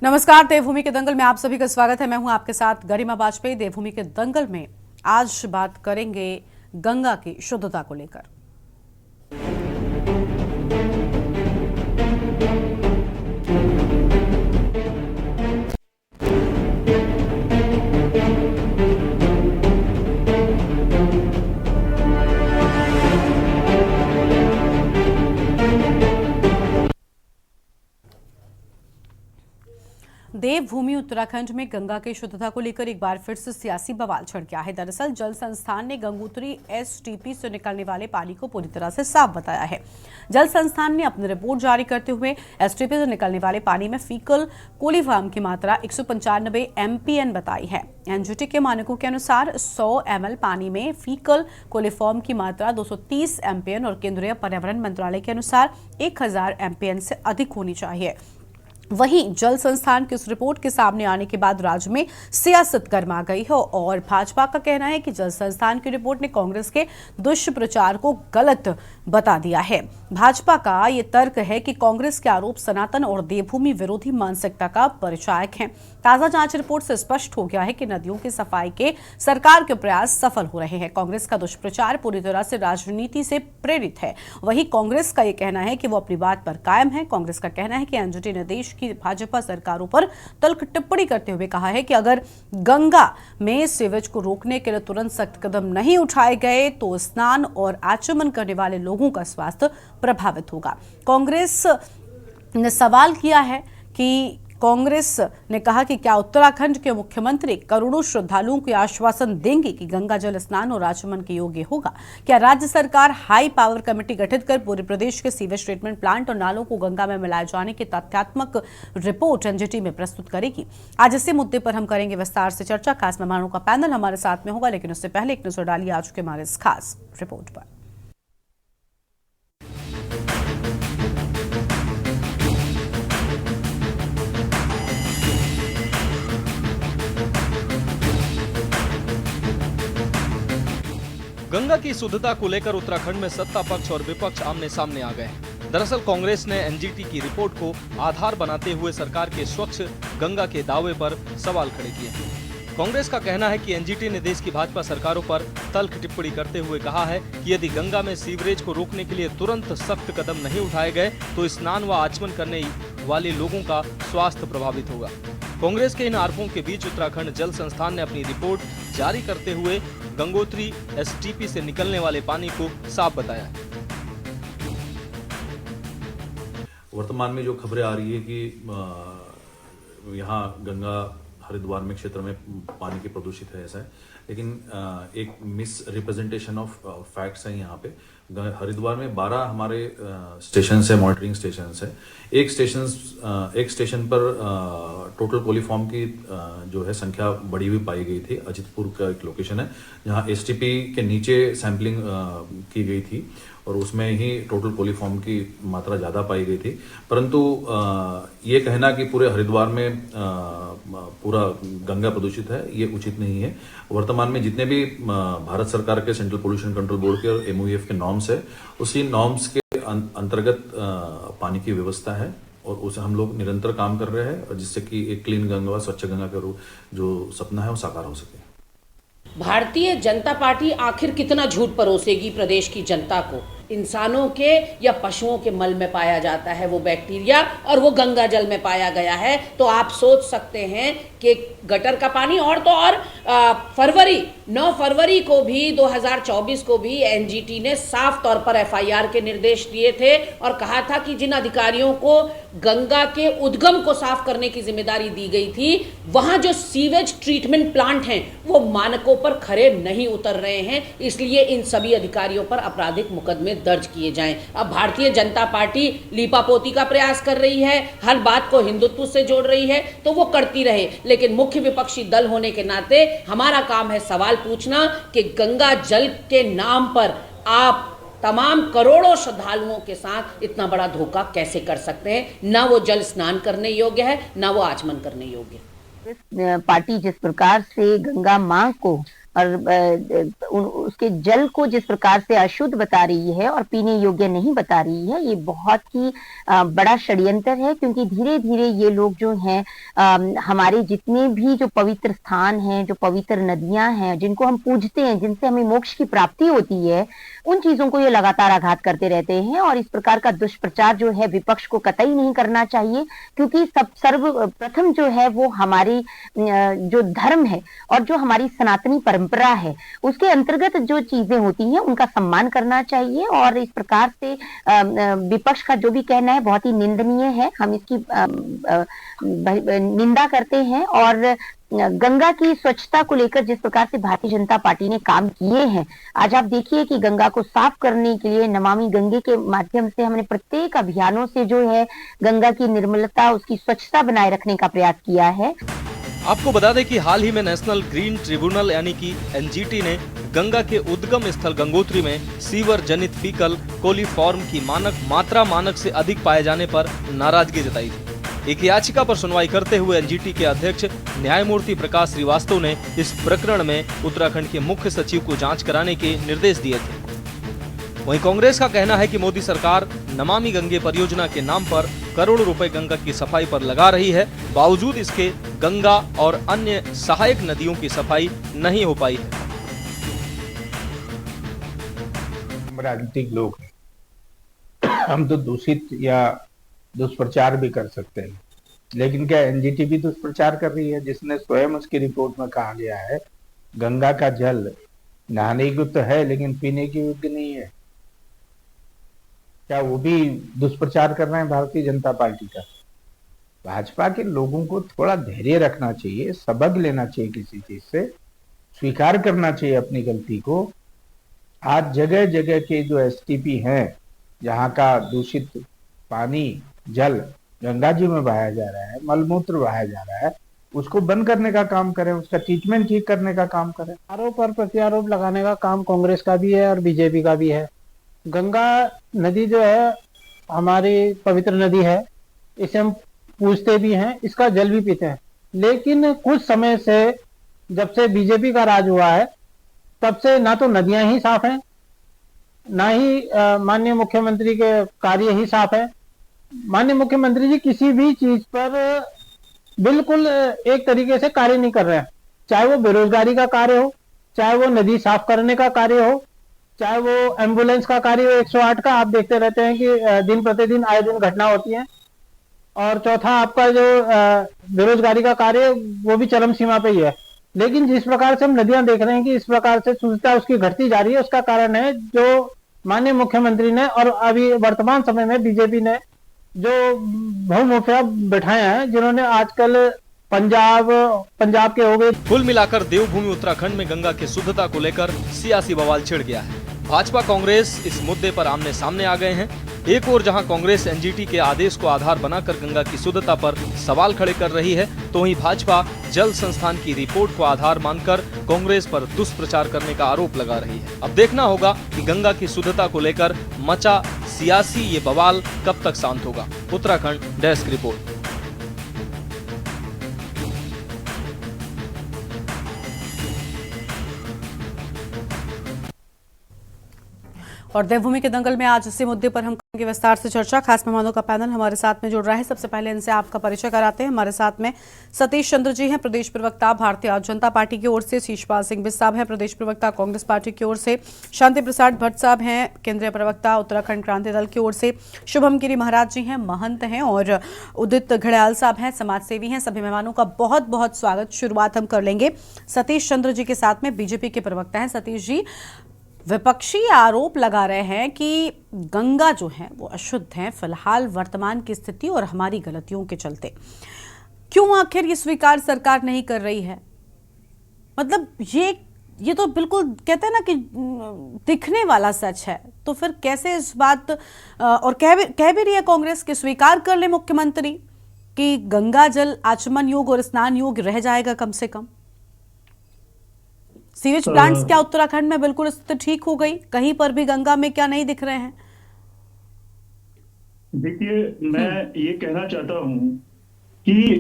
नमस्कार, देवभूमि के दंगल में आप सभी का स्वागत है। मैं हूं आपके साथ गरिमा वाजपेयी। देवभूमि के दंगल में आज बात करेंगे गंगा की शुद्धता को लेकर। देवभूमि उत्तराखंड में गंगा की शुद्धता को लेकर एक बार फिर से सियासी बवाल छिड़ गया है। दरअसल जल संस्थान ने गंगोत्री एसटीपी से निकलने वाले पानी को पूरी तरह से साफ बताया है। जल संस्थान ने अपनी रिपोर्ट जारी करते हुए एसटीपी से निकलने वाले पानी में फीकल कोलिफॉर्म की मात्रा 195 एमपीएन बताई है। एनजीटी के मानकों के अनुसार 100 ml पानी में फीकल कोलिफॉर्म की मात्रा 230 एमपीएन और केंद्रीय पर्यावरण मंत्रालय के अनुसार 1000 एमपीएन से अधिक होनी चाहिए। वहीं जल संस्थान की इस रिपोर्ट के सामने आने के बाद राज्य में सियासत गर्मा गई है और भाजपा का कहना है कि जल संस्थान की रिपोर्ट ने कांग्रेस के दुष्प्रचार को गलत बता दिया है। भाजपा का ये तर्क है कि कांग्रेस के आरोप सनातन और देवभूमि विरोधी मानसिकता का परिचायक हैं। ताजा जांच रिपोर्ट से स्पष्ट हो गया है कि नदियों की सफाई के सरकार के प्रयास सफल हो रहे हैं। कांग्रेस का दुष्प्रचार पूरी तरह से राजनीति से प्रेरित है। वहीं कांग्रेस का ये कहना है कि वो अपनी बात पर कायम है। कांग्रेस का कहना है कि एनजीटी ने देश की भाजपा सरकारों पर तल्ख टिप्पणी करते हुए कहा है कि अगर गंगा में सीवेज को रोकने के लिए तुरंत सख्त कदम नहीं उठाए गए तो स्नान और आचमन करने वाले लोगों का स्वास्थ्य प्रभावित होगा। कांग्रेस ने सवाल किया है कि कांग्रेस ने कहा कि क्या उत्तराखंड के मुख्यमंत्री करोड़ों श्रद्धालुओं को आश्वासन देंगे कि गंगा जल स्नान और आचमन के योग्य होगा? क्या राज्य सरकार हाई पावर कमेटी गठित कर पूरे प्रदेश के सीवेज ट्रीटमेंट प्लांट और नालों को गंगा में मिलाए जाने की तथ्यात्मक रिपोर्ट एनजीटी में प्रस्तुत करेगी? आज इसी मुद्दे पर हम करेंगे विस्तार से चर्चा। खास मेहमानों का पैनल हमारे साथ में होगा, लेकिन उससे पहले एक नजर डालिए आज के हमारे इस खास रिपोर्ट पर। गंगा की शुद्धता को लेकर उत्तराखंड में सत्ता पक्ष और विपक्ष आमने सामने आ गए हैं। दरअसल कांग्रेस ने एनजीटी की रिपोर्ट को आधार बनाते हुए सरकार के स्वच्छ गंगा के दावे पर सवाल खड़े किए हैं। कांग्रेस का कहना है कि एनजीटी ने देश की भाजपा सरकारों पर तल्ख टिप्पणी करते हुए कहा है कि यदि गंगा में सीवरेज को रोकने के लिए तुरंत सख्त कदम नहीं उठाए गए तो स्नान व आचमन करने वाले लोगों का स्वास्थ्य प्रभावित होगा। कांग्रेस के इन आरोपों के बीच उत्तराखंड जल संस्थान ने अपनी रिपोर्ट जारी करते हुए गंगोत्री एसटीपी से निकलने वाले पानी को साफ बताया। वर्तमान में जो खबरें आ रही है कि यहाँ गंगा हरिद्वार में क्षेत्र में पानी की प्रदूषित है, ऐसा है, लेकिन एक मिस रिप्रेजेंटेशन ऑफ फैक्ट्स है। यहाँ पे हरिद्वार में 12 हमारे स्टेशन है, मॉनिटरिंग स्टेशन है। एक स्टेशन पर टोटल कोलिफॉर्म की जो है संख्या बढ़ी हुई पाई गई थी। अजितपुर का एक लोकेशन है जहाँ एसटीपी के नीचे सैंपलिंग की गई थी और उसमें ही टोटल कोलिफॉर्म की मात्रा ज़्यादा पाई गई थी। परंतु ये कहना कि पूरे हरिद्वार में पूरा गंगा प्रदूषित है, ये उचित नहीं है। वर्तमान में जितने भी भारत सरकार के सेंट्रल पोल्यूशन कंट्रोल बोर्ड के और एमओएफ के नॉर्म्स है, उसी नॉर्म्स के अंतर्गत पानी की व्यवस्था है और उसे हम लोग निरंतर काम कर रहे हैं जिससे कि एक क्लीन गंगा, स्वच्छ गंगा का जो सपना है वो साकार हो सके। भारतीय जनता पार्टी आखिर कितना झूठ परोसेगी प्रदेश की जनता को? इंसानों के या पशुओं के मल में पाया जाता है वो बैक्टीरिया और वो गंगा जल में पाया गया है, तो आप सोच सकते हैं कि गटर का पानी और तो और 9 फरवरी को भी 2024 को भी एनजीटी ने साफ तौर पर एफआईआर के निर्देश दिए थे और कहा था कि जिन अधिकारियों को गंगा के उद्गम को साफ करने की जिम्मेदारी दी गई थी, वहां जो सीवेज ट्रीटमेंट प्लांट हैं वो मानकों पर खरे नहीं उतर रहे हैं, इसलिए इन सभी अधिकारियों पर आपराधिक मुकदमे दर्ज किए जाएं। अब भारतीय जनता पार्टी लीपापोती का प्रयास कर रही है, हर बात को हिंदुत्व से जोड़ रही है, तो वो करती रहे, लेकिन मुख्य विपक्षी दल होने के नाते हमारा काम है सवाल पूछना कि गंगा जल के नाम पर आप तमाम करोड़ों श्रद्धालुओं के साथ इतना बड़ा धोखा कैसे कर सकते हैं? ना वो जल स्नान करने योग्य है, ना वो आचमन करने योग्य है। पार्टी जिस प्रकार से गंगा मां को और उसके जल को जिस प्रकार से अशुद्ध बता रही है और पीने योग्य नहीं बता रही है, ये बहुत ही बड़ा षड्यंत्र है। क्योंकि धीरे धीरे ये लोग जो हैं हमारे जितने भी जो पवित्र स्थान हैं, जो पवित्र नदियां हैं, जिनको हम पूजते हैं, जिनसे हमें मोक्ष की प्राप्ति होती है, उन चीजों को ये लगातार आघात करते रहते हैं। और इस प्रकार का दुष्प्रचार जो है विपक्ष को कतई नहीं करना चाहिए, क्योंकि सर्वप्रथम जो है वो हमारी जो धर्म है और जो हमारी सनातनी परंपरा है, उसके अंतर्गत जो चीजें होती हैं उनका सम्मान करना चाहिए। और इस प्रकार से विपक्ष का जो भी कहना है बहुत ही निंदनीय है, हम इसकी निंदा करते हैं। और गंगा की स्वच्छता को लेकर जिस प्रकार से भारतीय जनता पार्टी ने काम किए हैं, आज आप देखिए कि गंगा को साफ करने के लिए नमामि गंगे के माध्यम से हमने प्रत्येक अभियानों से जो है गंगा की निर्मलता, उसकी स्वच्छता बनाए रखने का प्रयास किया है। आपको बता दें कि हाल ही में नेशनल ग्रीन ट्रिब्यूनल यानी कि एनजीटी ने गंगा के उद्गम स्थल गंगोत्री में सीवर जनित फीकल कोलीफॉर्म की मानक से अधिक पाए जाने पर नाराजगी जताई थी। एक याचिका पर सुनवाई करते हुए एनजीटी के अध्यक्ष न्यायमूर्ति प्रकाश श्रीवास्तव ने इस प्रकरण में उत्तराखंड के मुख्य सचिव को जांच कराने के निर्देश दिए थे। वहीं कांग्रेस का कहना है कि मोदी सरकार नमामि गंगे परियोजना के नाम पर करोड़ों रुपए गंगा की सफाई पर लगा रही है, बावजूद इसके गंगा और अन्य सहायक नदियों की सफाई नहीं हो पाई है। राजनीतिक लोग हैं, हम तो दूषित या दुष्प्रचार भी कर सकते हैं, लेकिन क्या एनजीटी भी दुष्प्रचार कर रही है, जिसने स्वयं उसकी रिपोर्ट में कहा गया है गंगा का जल नहाने योग्य तो है लेकिन पीने के योग्य नहीं है। क्या वो भी दुष्प्रचार कर रहे हैं भारतीय जनता पार्टी का? भाजपा के लोगों को थोड़ा धैर्य रखना चाहिए, सबक लेना चाहिए, किसी चीज से स्वीकार करना चाहिए अपनी गलती को। आज जगह जगह के जो एसटीपी हैं, जहाँ का दूषित पानी जल गंगा जी में बहाया जा रहा है, मलमूत्र बहाया जा रहा है, उसको बंद करने का काम करें, उसका ट्रीटमेंट ठीक करने का काम करें। आरोप और प्रत्यारोप लगाने का काम कांग्रेस का भी है और बीजेपी का भी है। गंगा नदी जो है हमारी पवित्र नदी है, इसे हम पूजते भी हैं, इसका जल भी पीते हैं। लेकिन कुछ समय से जब से बीजेपी का राज हुआ है, तब से ना तो नदियां ही साफ हैं, ना ही माननीय मुख्यमंत्री के कार्य ही साफ है। माननीय मुख्यमंत्री जी किसी भी चीज पर बिल्कुल एक तरीके से कार्य नहीं कर रहे हैं, चाहे वो बेरोजगारी का कार्य हो, चाहे वो नदी साफ करने का कार्य हो, चाहे वो एम्बुलेंस का कार्य हो 108 का। आप देखते रहते हैं कि दिन प्रतिदिन आए दिन घटना होती है। और चौथा आपका जो बेरोजगारी का कार्य वो भी चरम सीमा पे ही है। लेकिन जिस प्रकार से हम नदियां देख रहे हैं कि इस प्रकार से शुद्धता उसकी घटती जा रही है, उसका कारण है जो माननीय मुख्यमंत्री ने और अभी वर्तमान समय में बीजेपी ने जो बहुमुखिया बैठाए हैं, जिन्होंने आजकल पंजाब के हो गए। कुल मिलाकर देवभूमि उत्तराखंड में गंगा की शुद्धता को लेकर सियासी बवाल छिड़ गया है। भाजपा कांग्रेस इस मुद्दे पर आमने सामने आ गए हैं। एक ओर जहां कांग्रेस एनजीटी के आदेश को आधार बनाकर गंगा की शुद्धता पर सवाल खड़े कर रही है, तो वहीं भाजपा जल संस्थान की रिपोर्ट को आधार मानकर कांग्रेस पर दुष्प्रचार करने का आरोप लगा रही है। अब देखना होगा कि गंगा की शुद्धता को लेकर मचा सियासी ये बवाल कब तक शांत होगा। Uttarakhand desk report. और देवभूमि के दंगल में आज इसी मुद्दे पर हम करेंगे विस्तार से चर्चा। खास मेहमानों का पैनल हमारे साथ में जुड़ रहा है। सबसे पहले इनसे आपका परिचय कराते हैं। हमारे साथ में सतीश चंद्र जी हैं, प्रदेश प्रवक्ता भारतीय जनता पार्टी की ओर से। शीशपाल सिंह बिस साहब हैं, प्रदेश प्रवक्ता कांग्रेस पार्टी की ओर से। शांति प्रसाद भट्ट साहब हैं, केंद्रीय प्रवक्ता उत्तराखंड क्रांति दल की ओर से। शुभम गिरी महाराज जी हैं, महंत हैं। और उदित घड़ियाल साहब हैं, समाजसेवी हैं। सभी मेहमानों का बहुत बहुत स्वागत। शुरुआत हम कर लेंगे सतीश चंद्र जी के साथ में, बीजेपी के प्रवक्ता हैं। सतीश जी, विपक्षी आरोप लगा रहे हैं कि गंगा जो है वो अशुद्ध है फिलहाल वर्तमान की स्थिति और हमारी गलतियों के चलते। क्यों आखिर ये स्वीकार सरकार नहीं कर रही है? मतलब ये तो बिल्कुल कहते हैं ना कि दिखने वाला सच है। तो फिर कैसे इस बात और कह भी रही है कांग्रेस कि स्वीकार कर ले मुख्यमंत्री कि गंगा जल आचमन योग्य और स्नान योग्य रह जाएगा कम से कम। सीवेज प्लांट्स क्या उत्तराखंड में बिल्कुल स्थिति ठीक हो गई? कहीं पर भी गंगा में क्या नहीं दिख रहे हैं? देखिए, मैं ये कहना चाहता हूं कि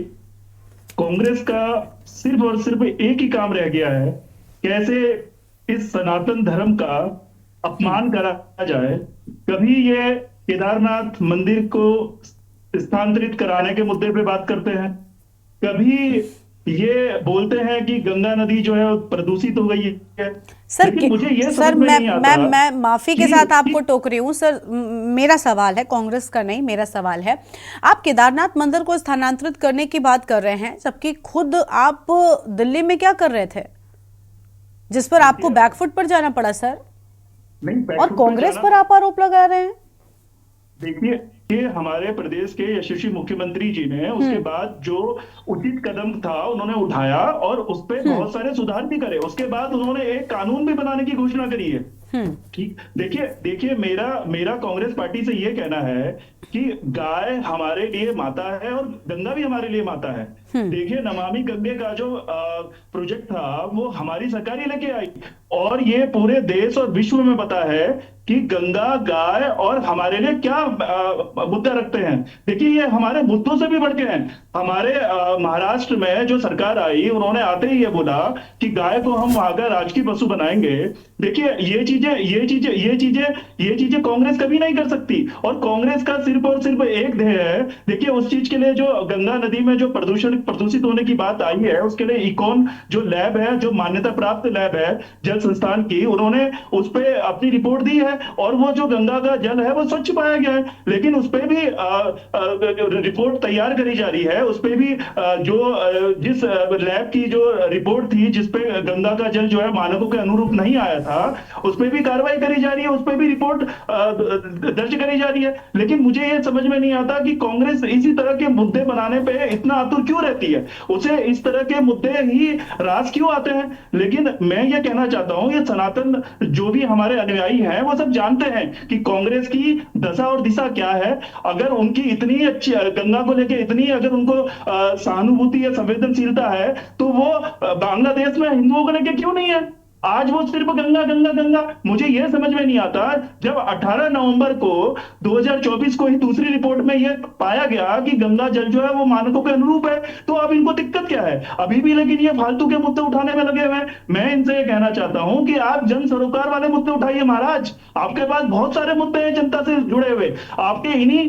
कांग्रेस का सिर्फ और सिर्फ एक ही काम रह गया है कैसे इस सनातन धर्म का अपमान करा जाए। कभी ये केदारनाथ मंदिर को स्थानांतरित कराने के मुद्दे पे बात करते हैं, कभी ये बोलते हैं कि गंगा नदी जो है वो प्रदूषित हो गई है। सर लेकिन मुझे ये सर समझ में नहीं आता मैं माफी के कि- साथ आपको टोक रही हूँ सर, मेरा सवाल है, कांग्रेस का नहीं, मेरा सवाल है, आप केदारनाथ मंदिर को स्थानांतरित करने की बात कर रहे हैं, जबकि खुद आप दिल्ली में क्या कर रहे थे जिस पर आपको बैकफुट पर जाना पड़ा सर, नहीं, और कांग्रेस पर आप आरोप लगा रहे हैं। देखिए, ये हमारे प्रदेश के यशस्वी मुख्यमंत्री जी ने उसके बाद जो उचित कदम था उन्होंने उठाया और उस पे बहुत सारे सुधार भी करे। उसके बाद उन्होंने एक कानून भी बनाने की घोषणा करी है। ठीक, देखिए मेरा कांग्रेस पार्टी से ये कहना है कि गाय हमारे लिए माता है और गंगा भी हमारे लिए माता है। देखिए, नमामि गंगे का जो प्रोजेक्ट था वो हमारी सरकार ही लेके आई और ये पूरे देश और विश्व में पता है कि गंगा, गाय और हमारे लिए क्या मुद्दा रखते हैं। देखिए, ये हमारे मुद्दों से भी बढ़ के हैं। हमारे महाराष्ट्र में जो सरकार आई उन्होंने आते ही ये बोला कि गाय को हम वहां का राजकीय पशु बनाएंगे। देखिए, ये चीजें कांग्रेस कभी नहीं कर सकती और कांग्रेस का सिर्फ और सिर्फ एक ध्येय है। देखिए, उस चीज के लिए जो गंगा नदी में जो प्रदूषित होने की बात आई है उसके लिए इकॉन जो लैब है, जो मान्यता प्राप्त लैब है जल संस्थान की, उन्होंने उस पे अपनी रिपोर्ट दी है और वो जो गंगा का जल है वो स्वच्छ पाया गया है। लेकिन उस पे भी रिपोर्ट तैयार करी जा रही है, उस पे भी जिस लैब की जो रिपोर्ट थी जिसपे गंगा का जल जो है मानकों के अनुरूप नहीं आया था, उस पे भी कार्रवाई करी जा रही है, उस पे भी रिपोर्ट दर्ज करी जा रही है। लेकिन मुझे ये समझ में नहीं आता कि कांग्रेस इसी तरह के मुद्दे बनाने पे इतना आतुर क्यों रहती है, उसे इस तरह के मुद्दे ही रास क्यों आते हैं। लेकिन मैं ये कहना चाहता हूं, ये सनातन जो भी हमारे अनुयायी हैं वो सब जानते हैं कि कांग्रेस की दशा और दिशा क्या है। अगर उनकी इतनी अच्छी गंगा को लेकर इतनी अगर उनको सहानुभूति या संवेदनशीलता है तो वो बांग्लादेश में हिंदुओं को लेकर क्यों नहीं है। आज वो सिर्फ गंगा गंगा गंगा, मुझे यह समझ में नहीं आता। जब 18 नवंबर को 2024 को ही दूसरी रिपोर्ट में यह पाया गया कि गंगा जल जो है वो मानकों के अनुरूप है, तो अब इनको दिक्कत क्या है अभी भी। लेकिन ये फालतू के मुद्दे उठाने में लगे हुए हैं। मैं इनसे ये कहना चाहता हूं कि आप जन सरोकार वाले मुद्दे उठाइए महाराज, आपके पास बहुत सारे मुद्दे हैं जनता से जुड़े हुए। आपके इन्हीं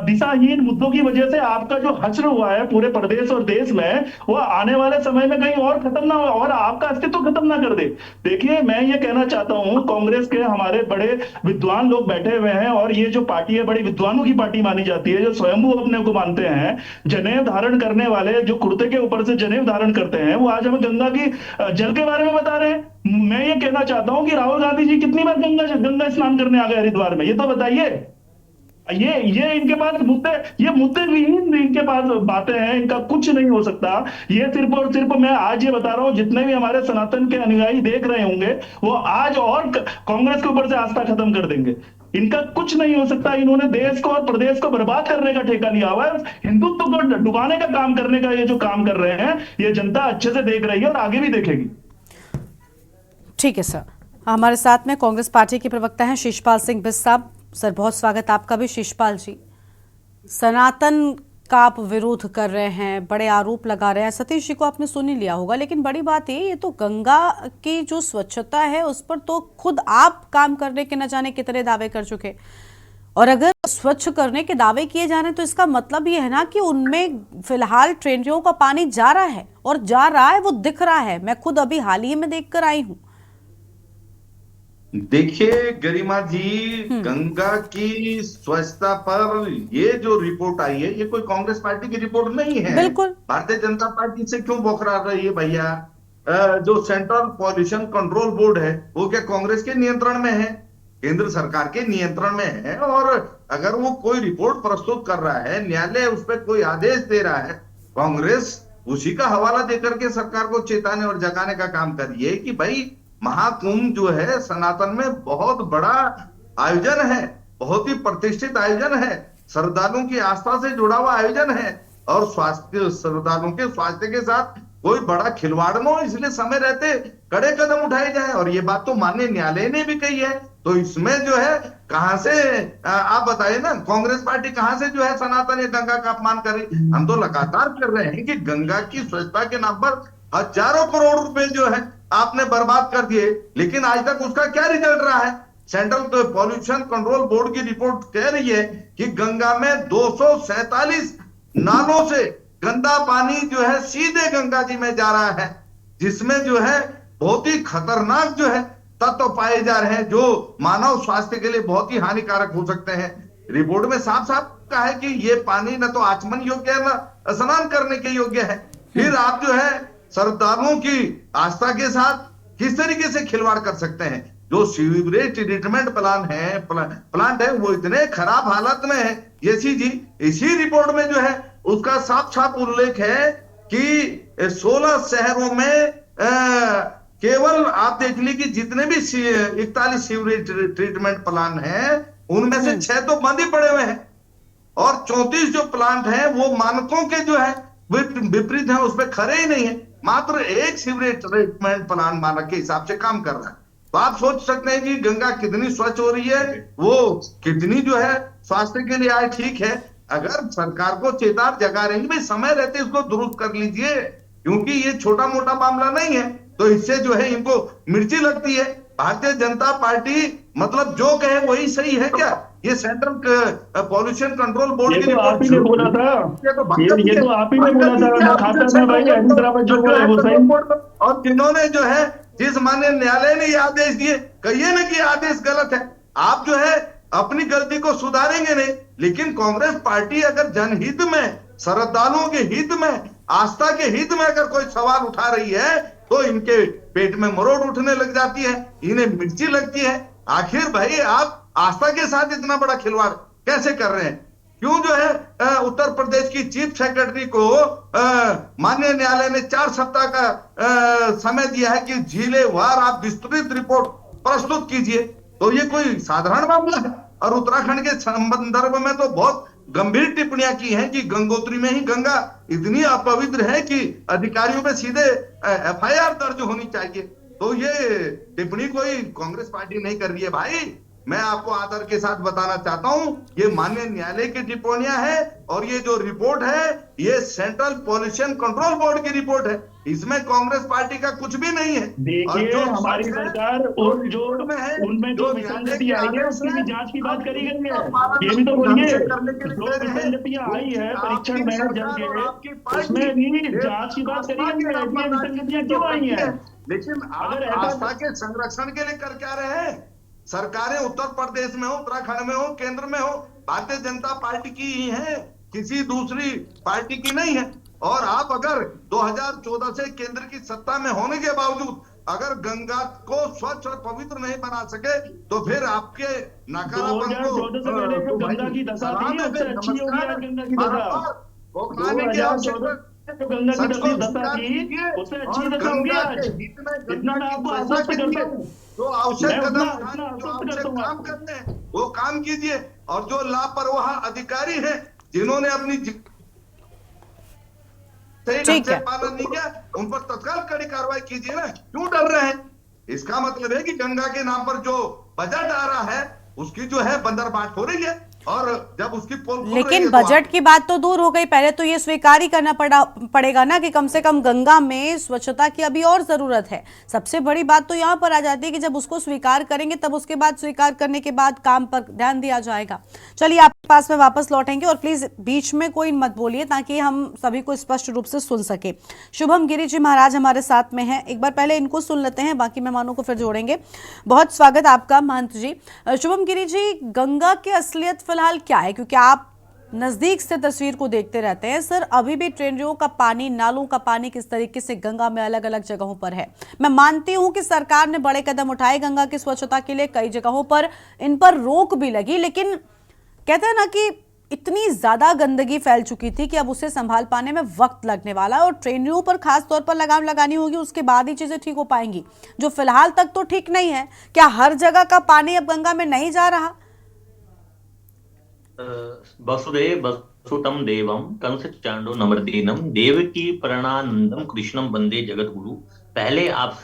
दिशाहीन मुद्दों की वजह से आपका जो हश्र हुआ है पूरे प्रदेश और देश में, वो आने वाले समय में कहीं और खत्म ना हो और आपका अस्तित्व खत्म ना कर दे। देखिए, मैं ये कहना चाहता हूं, कांग्रेस के हमारे बड़े विद्वान लोग बैठे हुए हैं और ये जो पार्टी है बड़ी विद्वानों की पार्टी मानी जाती है, जो स्वयंभू अपने को मानते हैं, जनेऊ धारण करने वाले, जो कुर्ते के ऊपर से जनेऊ धारण करते हैं, वो आज हमें गंगा की जल के बारे में बता रहे हैं। मैं ये कहना चाहता हूं कि राहुल गांधी जी कितनी बार गंगा स्नान करने आ गए हरिद्वार में, ये तो बताइए। ये इनके पास मुद्दे विहीन इनके पास बातें हैं, इनका कुछ नहीं हो सकता। ये सिर्फ और सिर्फ, मैं आज ये बता रहा हूं, जितने भी हमारे सनातन के अनुयायी देख रहे होंगे वो आज और कांग्रेस के ऊपर से आस्था खत्म कर देंगे। इनका कुछ नहीं हो सकता। इन्होंने देश को और प्रदेश को बर्बाद करने का ठेका लिया हुआ है, हिंदुत्व को डुबाने का काम करने का ये जो काम कर रहे हैं, ये जनता अच्छे से देख रही है और आगे भी देखेगी। ठीक है सर, हमारे साथ में कांग्रेस पार्टी के प्रवक्ता हैं शिषपाल सिंह बिस साहब। सर, बहुत स्वागत आपका भी। शिषपाल जी, सनातन का आप विरोध कर रहे हैं, बड़े आरोप लगा रहे हैं, सतीश जी को आपने सुन ही लिया होगा, लेकिन बड़ी बात ये तो गंगा की जो स्वच्छता है उस पर तो खुद आप काम करने के न जाने कितने दावे कर चुके, और अगर स्वच्छ करने के दावे किए जा रहे हैं तो इसका मतलब ये है ना कि उनमें फिलहाल ट्रेनों का पानी जा रहा है, और जा रहा है, वो दिख रहा है। मैं खुद अभी हाल ही में देख कर आई हूँ। देखिए गरिमा जी, गंगा की स्वच्छता पर ये जो रिपोर्ट आई है, ये कोई कांग्रेस पार्टी की रिपोर्ट नहीं है। बिल्कुल। भारतीय जनता पार्टी से क्यों बौखला रही है भैया? जो सेंट्रल पॉल्यूशन कंट्रोल बोर्ड है वो क्या कांग्रेस के नियंत्रण में है? केंद्र सरकार के नियंत्रण में है। और अगर वो कोई रिपोर्ट प्रस्तुत कर रहा है, न्यायालय उस पर कोई आदेश दे रहा है, कांग्रेस उसी का हवाला देकर के सरकार को चेताने और जगाने का काम करिए कि भाई महाकुंभ जो है सनातन में बहुत बड़ा आयोजन है, बहुत ही प्रतिष्ठित आयोजन है, श्रद्धालुओं की आस्था से जुड़ा हुआ आयोजन है और श्रद्धालुओं के स्वास्थ्य के साथ कोई बड़ा खिलवाड़ न हो, इसलिए समय रहते कड़े कदम उठाए जाए। और ये बात तो माननीय न्यायालय ने भी कही है। तो इसमें जो है कहां से आप बताइए ना, कांग्रेस पार्टी कहां से जो है सनातन या गंगा का अपमान करे? हम तो लगातार कर रहे हैं कि गंगा की स्वच्छता के नाम पर हजारों करोड़ रुपए जो है आपने बर्बाद कर दिए, लेकिन आज तक उसका क्या रिजल्ट रहा है? सेंट्रल पॉल्यूशन कंट्रोल बोर्ड की रिपोर्ट कह रही है कि गंगा में 247 नालों से गंदा पानी जो है सीधे गंगा जी में जा रहा है, जिसमें जो है बहुत ही खतरनाक जो है तत्व पाए जा रहे हैं, जो मानव स्वास्थ्य के लिए बहुत ही हानिकारक हो सकते हैं। रिपोर्ट में साफ साफ कहा है कि ये पानी न तो आचमन योग्य है, न स्नान करने के योग्य है। फिर आप जो है श्रद्धालुओं की आस्था के साथ किस तरीके से खिलवाड़ कर सकते हैं? जो सीवरेज ट्रीटमेंट प्लांट है वो इतने खराब हालत में है। यसी जी इसी रिपोर्ट में जो है उसका साफ साफ उल्लेख है कि 16 शहरों में केवल आप देख ली कि जितने भी 41 सीवरेज ट्रीटमेंट प्लांट हैं उनमें से 6 तो बंद ही पड़े हुए हैं, और 34 जो प्लांट हैं वो मानकों के जो है विपरीत है, उसमें खरे ही नहीं है। मात्र एक सीवरेज ट्रीटमेंट प्लांट मानक के हिसाब से काम कर रहा है। तो आप सोच सकते हैं कि गंगा कितनी स्वच्छ हो रही है, वो कितनी जो है स्वास्थ्य के लिए आज ठीक है। अगर सरकार को चेतावनी जगा रही है भाई समय रहते इसको दुरुस्त कर लीजिए, क्योंकि ये छोटा मोटा मामला नहीं है, तो इससे जो है इनको मिर्ची लगती है। भारतीय जनता पार्टी मतलब जो कहे वही सही है क्या? ये सेंट्रल पॉल्यूशन कंट्रोल बोर्ड की रिपोर्ट आप ही ने बोला था, ये तो आप ही ने बोला था, मैं खाता था भाई हैदराबाद जो बोला है वो सही। और जिन्होंने जो है जिस माननीय न्यायालय ने ये आदेश दिए, कहिए ना कि आदेश गलत है। आप जो है अपनी गलती को सुधारेंगे नहीं, लेकिन कांग्रेस पार्टी अगर जनहित में, श्रद्धालुओं के हित में, आस्था के हित में अगर कोई सवाल उठा रही है तो इनके पेट में मरोड़ उठने लग जाती है, इन्हें मिर्ची लगती है। आखिर भाई आप आस्था के साथ इतना बड़ा खिलवाड़ कैसे कर रहे हैं? क्यों जो है उत्तर प्रदेश की चीफ सेक्रेटरी को माननीय न्यायालय ने 4 सप्ताह का समय दिया है कि जिलेवार आप विस्तृत रिपोर्ट प्रस्तुत कीजिए। तो ये कोई साधारण मामला है? और उत्तराखंड के संदर्भ में तो बहुत गंभीर टिप्पणियां की हैं कि गंगोत्री में ही गंगा इतनी अपवित्र है कि अधिकारियों पे सीधे FIR दर्ज होनी चाहिए। तो ये टिप्पणी कोई कांग्रेस पार्टी नहीं कर रही है भाई। मैं आपको आदर के साथ बताना चाहता हूं, ये माननीय न्यायालय की टिप्पणियां हैं, और ये जो रिपोर्ट है ये सेंट्रल पॉल्यूशन कंट्रोल बोर्ड की रिपोर्ट है, इसमें कांग्रेस पार्टी का कुछ भी नहीं है। देखिए हमारी सरकार और जो उनमें जो विसंगति आई है उसकी भी जांच की बात करी गई है। ये भी तो बोलिए, जो विसंगतियां आई है परीक्षण में जल के, उसमें भी जांच की बात करी गई है। ये विसंगतियां क्यों आई है? लेकिन अगर आस्था के संरक्षण के लिए कर क्या रहे हैं? सरकारें उत्तर प्रदेश में हो, उत्तराखंड में हो, केंद्र में हो, भारतीय जनता पार्टी की ही है, किसी दूसरी पार्टी की नहीं है। और आप अगर 2014 से केंद्र की सत्ता में होने के बावजूद अगर गंगा को स्वच्छ और पवित्र नहीं बना सके तो फिर आपके नकारापन को गंगा की दशा थी उससे अच्छी होगी आज गंगा की दशा। 2014 जो गंगा की दशा थी उससे अच्छी दशा होगी आज। इतना मैं आपको आश्वस्त करता हूँ। जो आवश्यक कदम काम करते हैं वो काम कीजिए, और जो लापरवाह अधिकारी हैं जिन्होंने अपनी सही ढंग से पालन नहीं किया उन पर तत्काल कड़ी कार्रवाई कीजिए ना। क्यों डर रहे हैं? इसका मतलब है कि गंगा के नाम पर जो बजट आ रहा है उसकी जो है बंदरबाट हो रही है, और जब उसकी पोल लेकिन बजट की बात तो दूर हो गई, पहले तो ये स्वीकार ही करना पड़ेगा ना कि कम से कम गंगा में स्वच्छता की अभी और जरूरत है। सबसे बड़ी बात तो यहाँ पर आ जाती है कि जब उसको स्वीकार करेंगे तब उसके बाद स्वीकार करने के बाद काम पर ध्यान दिया जाएगा। चलिए आपके पास में वापस लौटेंगे, और प्लीज बीच में कोई मत बोलिए ताकि हम सभी को स्पष्ट रूप से सुन सके। शुभम गिरी जी महाराज हमारे साथ में है, एक बार पहले इनको सुन लेते हैं, बाकी मेहमानों को फिर जोड़ेंगे। बहुत स्वागत आपका महंत जी। शुभम गिरी जी, गंगा की असलियत फिलहाल क्या है, क्योंकि आप नजदीक से तस्वीर को देखते रहते हैं। सर, अभी भी ट्रेनों का पानी, नालों का पानी किस तरीके से गंगा में अलग अलग जगहों पर है? मैं मानती हूं कि सरकार ने बड़े कदम उठाए गंगा की स्वच्छता के लिए, कई जगहों पर इन पर रोक भी लगी, लेकिन कहते हैं ना कि इतनी ज्यादा गंदगी फैल चुकी थी कि अब उसे संभाल पाने में वक्त लगने वाला है, और ट्रेनों पर खास तौर पर लगाम लगानी होगी, उसके बाद ही चीजें ठीक हो पाएंगी, जो फिलहाल तक तो ठीक नहीं है। क्या हर जगह का पानी अब गंगा में नहीं जा रहा? वसुदेव वसुतम देवम कंस चांडो नमर्दीनम देवकी परणानंदम कृष्णम वंदे जगत गुरु। पहले आप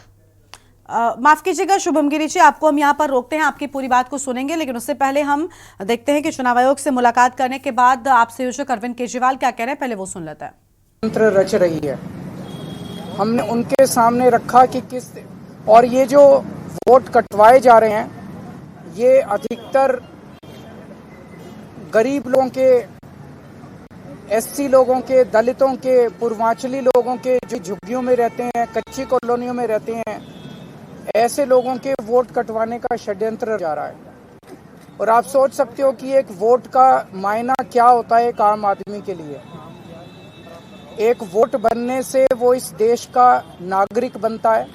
माफ कीजिएगा शुभम गिरी जी, आपको हम यहाँ पर रोकते हैं, आपकी पूरी बात को सुनेंगे, लेकिन उससे पहले हम देखते हैं कि चुनाव आयोग से मुलाकात करने के बाद आपसे संयोजक अरविंद केजरीवाल क्या कह रहे हैं, पहले वो सुन लेते हैं। तंत्र रच रही है हमने उनके सामने रखा कि किस, और ये जो वोट कटवाए जा रहे हैं ये अधिकतर गरीब लोगों के, एससी लोगों के, दलितों के, पूर्वांचली लोगों के जो झुग्गियों में रहते हैं, कच्ची कॉलोनियों में रहते हैं, ऐसे लोगों के वोट कटवाने का षड्यंत्र जा रहा है। और आप सोच सकते हो कि एक वोट का मायना क्या होता है एक आम आदमी के लिए। एक वोट बनने से वो इस देश का नागरिक बनता है।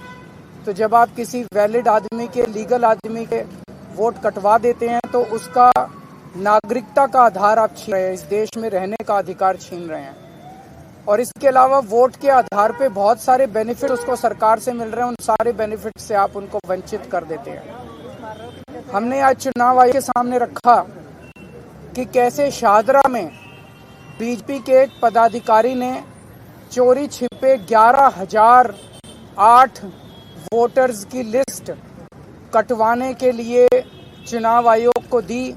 तो जब आप किसी वैलिड आदमी के, लीगल आदमी के वोट कटवा देते हैं तो उसका नागरिकता का आधार आप छीन रहे हैं, इस देश में रहने का अधिकार छीन रहे हैं। और इसके अलावा वोट के आधार पे बहुत सारे बेनिफिट उसको सरकार से मिल रहे हैं, उन सारे बेनिफिट से आप उनको वंचित कर देते हैं। हमने आज चुनाव आयोग के सामने रखा कि कैसे शाहदरा में बीजेपी के एक पदाधिकारी ने चोरी छिपे 11,008 वोटर्स की लिस्ट कटवाने के लिए चुनाव आयोग को दी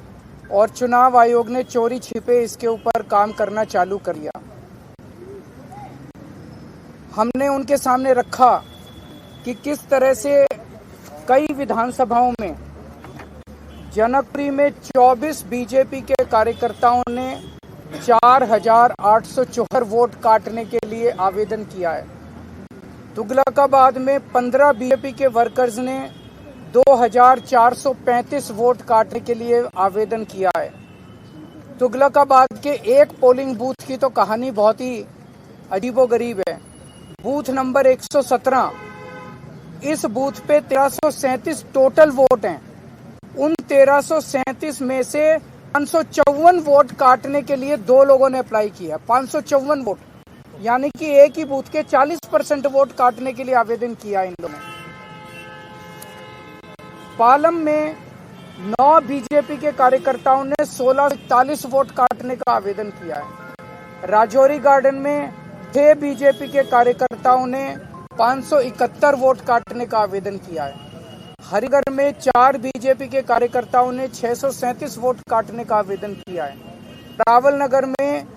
और चुनाव आयोग ने चोरी छिपे इसके ऊपर काम करना चालू कर दिया। हमने उनके सामने रखा कि किस तरह से कई विधानसभाओं में, जनकपुरी में 24 बीजेपी के कार्यकर्ताओं ने 4,874 वोट काटने के लिए आवेदन किया है। तुगलकाबाद में 15 बीजेपी के वर्कर्स ने 2,435 वोट काटने के लिए आवेदन किया है। तुगलकाबाद के एक पोलिंग बूथ की तो कहानी बहुत ही अजीबोगरीब है। बूथ नंबर 117, इस बूथ पे 1337 टोटल वोट हैं। उन 1337 में से 554 वोट काटने के लिए 2 लोगों ने अप्लाई किया। 554 वोट, यानी कि एक ही बूथ के 40% वोट काटने के लिए आवेदन किया इन लोगों ने। पालम में 9 बीजेपी के कार्यकर्ताओं ने 1641 वोट काटने का आवेदन किया है। राजौरी गार्डन में 6 बीजेपी के कार्यकर्ताओं ने 571 वोट काटने का आवेदन किया है। हरिगढ़ में 4 बीजेपी के कार्यकर्ताओं ने 637 वोट काटने का आवेदन किया है। रावल नगर में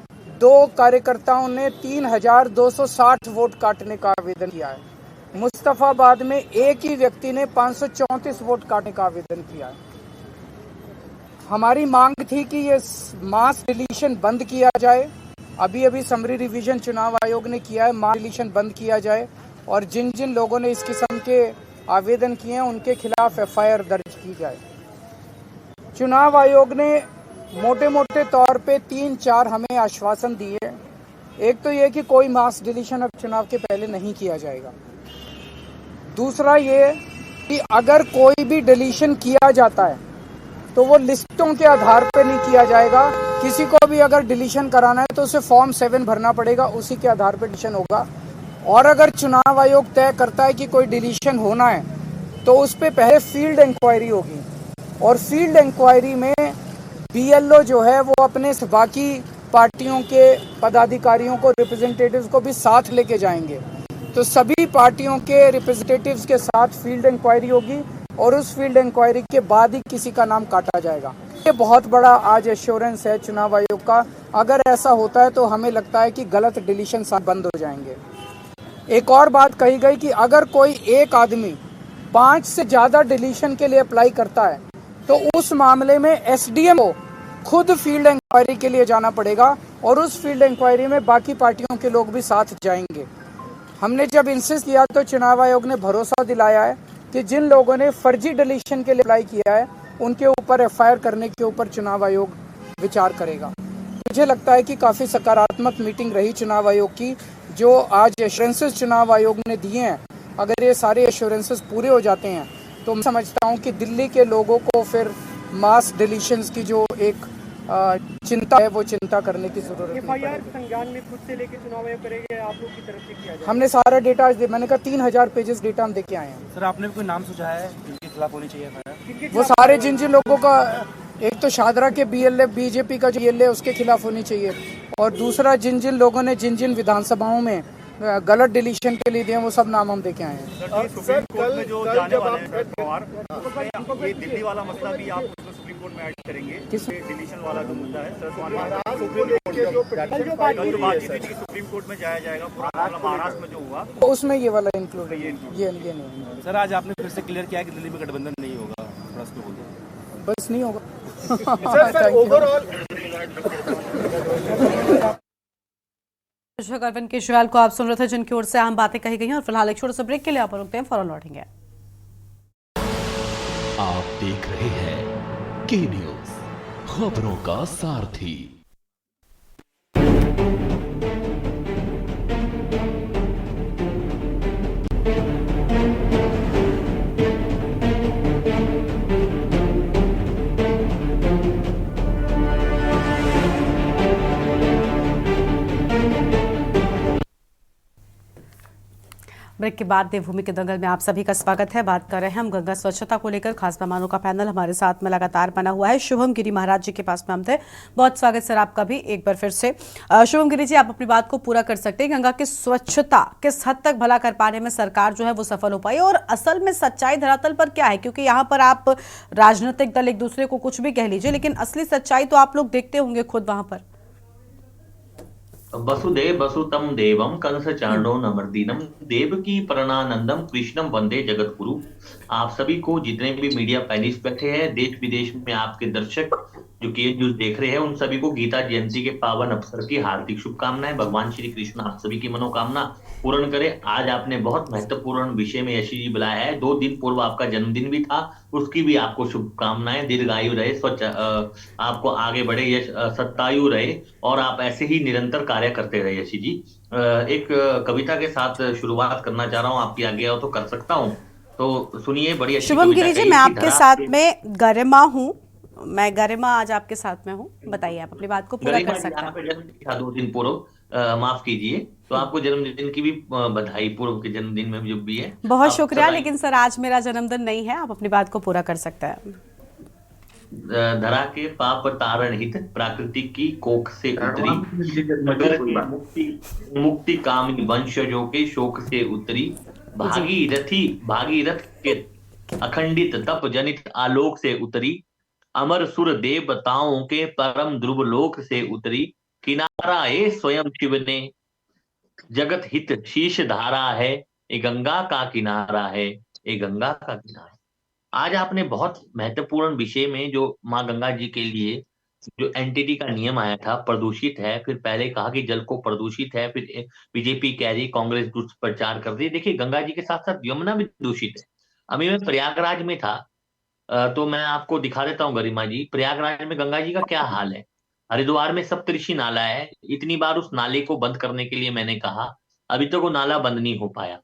2 कार्यकर्ताओं ने 3,260 वोट काटने का आवेदन किया है। मुस्तफाबाद में एक ही व्यक्ति ने 534 वोट काटने का आवेदन किया है। हमारी मांग थी कि ये मास डिलीशन बंद किया जाए। अभी समरी रिवीजन चुनाव आयोग ने किया है, मास डिलीशन बंद किया जाए और जिन जिन लोगों ने इस किस्म के आवेदन किए हैं उनके खिलाफ एफआईआर दर्ज की जाए। चुनाव आयोग ने मोटे मोटे तौर पे 3-4 हमें आश्वासन दिए। एक तो ये कि कोई मास डिलीशन अब चुनाव के पहले नहीं किया जाएगा। दूसरा ये कि अगर कोई भी डिलीशन किया जाता है तो वो लिस्टों के आधार पर नहीं किया जाएगा। किसी को भी अगर डिलीशन कराना है तो उसे फॉर्म 7 भरना पड़ेगा, उसी के आधार पर डिलीशन होगा। और अगर चुनाव आयोग तय करता है कि कोई डिलीशन होना है तो उस पर पहले फील्ड इंक्वायरी होगी और फील्ड इंक्वायरी में बीएलओ जो है वो अपने बाकी पार्टियों के पदाधिकारियों को, रिप्रेजेंटेटिव्स को भी साथ लेके जाएंगे। तो सभी पार्टियों के रिप्रेजेंटेटिव्स के साथ फील्ड इंक्वायरी होगी और उस फील्ड इंक्वायरी के बाद ही किसी का नाम काटा जाएगा। ये बहुत बड़ा आज एश्योरेंस है चुनाव आयोग का। अगर ऐसा होता है तो हमें लगता है कि गलत डिलीशन बंद हो जाएंगे। एक और बात कही गई कि अगर कोई एक आदमी 5 से ज़्यादा डिलीशन के लिए अप्लाई करता है तो उस मामले में एसडीएम को खुद फील्ड इंक्वायरी के लिए जाना पड़ेगा और उस फील्ड इंक्वायरी में बाकी पार्टियों के लोग भी साथ जाएंगे। हमने जब इंसिस्ट किया तो चुनाव आयोग ने भरोसा दिलाया है कि जिन लोगों ने फर्जी डिलीशन के लिए अप्लाई किया है उनके ऊपर एफआईआर करने के ऊपर चुनाव आयोग विचार करेगा। मुझे लगता है कि काफ़ी सकारात्मक मीटिंग रही चुनाव आयोग की। जो आज एश्योरेंसेस चुनाव आयोग ने दिए हैं, अगर ये सारे एश्योरेंसेस पूरे हो जाते हैं तो मैं समझता हूँ कि दिल्ली के लोगों को फिर मास डिलीशंस की जो एक चिंता है वो चिंता करने की जरूरत नहीं पड़ेगी। संज्ञान में खुद से लेके चुनाव आयोग करेंगे, आप लोग की तरफ से किया जाए? हमने सारा डेटा, मैंने कहा 3000 पेजेस डेटा हम देके आए हैं। सर, आपने भी कोई नाम सुझाया है जिनके खिलाफ होनी चाहिए? वो सारे जिन जिन लोगों का, एक तो शाहदरा के बीएलए, बीजेपी का जो बीएलए उसके खिलाफ होनी चाहिए और दूसरा जिन जिन लोगों ने जिन जिन विधानसभाओं में गलत डिलीशन के लिए दिए वो सब नाम हम देके आए हैं। सुप्रीम कोर्ट में जो जाने वाले हैं शरद पवार, उसमें ये दिल्ली वाला मसला भी आप उसमें सुप्रीम कोर्ट में ऐड करेंगे? किस डिलीशन वाला जो मुद्दा है शरद पवार सुप्रीम बातचीत थी कि सुप्रीम कोर्ट में जाया जाएगा, पूरा मामला महाराष्ट्र में जो हुआ तो उसमें ये वाला इंक्लूड है, ये नहीं। सर आज आपने फिर से क्लियर किया कि दिल्ली में गठबंधन नहीं होगा, थोड़ा सा बोल दो। बस नहीं होगा। सर ओवरऑल अरविंद केजरीवाल को आप सुन रहे थे, जिनकी ओर से अहम बातें कही गई हैं। और फिलहाल एक छोटे से ब्रेक के लिए आप रुकते हैं, फौरन लौटेंगे। आप देख रहे हैं के न्यूज, खबरों का सारथी। ब्रेक के बाद देवभूमि के दंगल में आप सभी का स्वागत है। बात कर रहे हैं हम गंगा स्वच्छता को लेकर। खास मेहमानों का पैनल हमारे साथ में लगातार बना हुआ है। शुभम गिरी महाराज जी के पास में हम थे। बहुत स्वागत सर आपका भी एक बार फिर से। शुभम गिरी जी, आप अपनी बात को पूरा कर सकते हैं। गंगा की स्वच्छता किस हद तक भला कर पाने में सरकार जो है वो सफल हो पाई, और असल में सच्चाई धरातल पर क्या है? क्योंकि यहाँ पर आप राजनीतिक दल एक दूसरे को कुछ भी कह लीजिए, लेकिन असली सच्चाई तो आप लोग देखते होंगे खुद वहां पर। वसुदेव वसुतम देवम कंस चांडो नमर्दीनम देवकी परणानंदम कृष्णम वंदे जगत गुरु। आप सभी को, जितने भी मीडिया पैनलिस्ट बैठे हैं, देश विदेश में आपके दर्शक जो के न्यूज देख रहे हैं, उन सभी को गीता जयंती के पावन अवसर की हार्दिक शुभकामनाएं। भगवान श्री कृष्ण आप सभी की मनोकामना पूर्ण करे। आज आपने बहुत महत्वपूर्ण विषय में यशी जी बुलाया है। 2 दिन पूर्व आपका जन्मदिन भी था, उसकी भी आपको शुभकामनाएं। दीर्घायु रहे, स्वच्छ आपको आगे बढ़े, यश सत्तायु रहे, और आप ऐसे ही निरंतर कार्य करते रहे। यशी जी, एक कविता के साथ शुरुआत करना चाह रहा हूँ, आपकी आज्ञा हो तो कर सकता हूँ? तो सुनिए, बड़ी अच्छी शुभम गिरी जी, मैं आपके साथ में गरिमा हूँ। मैं गरिमा आज आपके साथ में हूँ। बताइए, आप अपनी बात को पूरा कर सकते हैं। 2 दिन पूर्व, माफ कीजिए, तो आपको जन्मदिन की भी बधाई, पूर्व के जन्मदिन में जो भी है। बहुत शुक्रिया, लेकिन सर आज मेरा जन्मदिन नहीं है। आप अपनी बात को पूरा कर सकते हैं। धरा के पाप तारण हित प्रकृति की कोख से उतरी, मुक्ति कामी वंशजों के शोक से उतरी, भागीरथ के अखंडित तप जनित आलोक से उतरी, अमर सुर देवताओं के परम ध्रुव लोक से उतरी, किनारा ए स्वयं शिव ने जगत हित शीश धारा है, ये गंगा का किनारा है, ये गंगा का किनारा। आज आपने बहुत महत्वपूर्ण विषय में, जो माँ गंगा जी के लिए जो एनटीटी का नियम आया था, प्रदूषित है, फिर पहले कहा कि जल को प्रदूषित है, फिर बीजेपी कह रही, कांग्रेस दुष्प्रचार कर रही। देखिए, गंगा जी के साथ साथ यमुना भी दूषित है। अभी मैं प्रयागराज में था, तो मैं आपको दिखा देता हूँ गरिमा जी, प्रयागराज में गंगा जी का क्या हाल है। हरिद्वार में सप्तऋषि नाला है, इतनी बार उस नाले को बंद करने के लिए मैंने कहा, अभी तक वो नाला बंद नहीं हो पाया।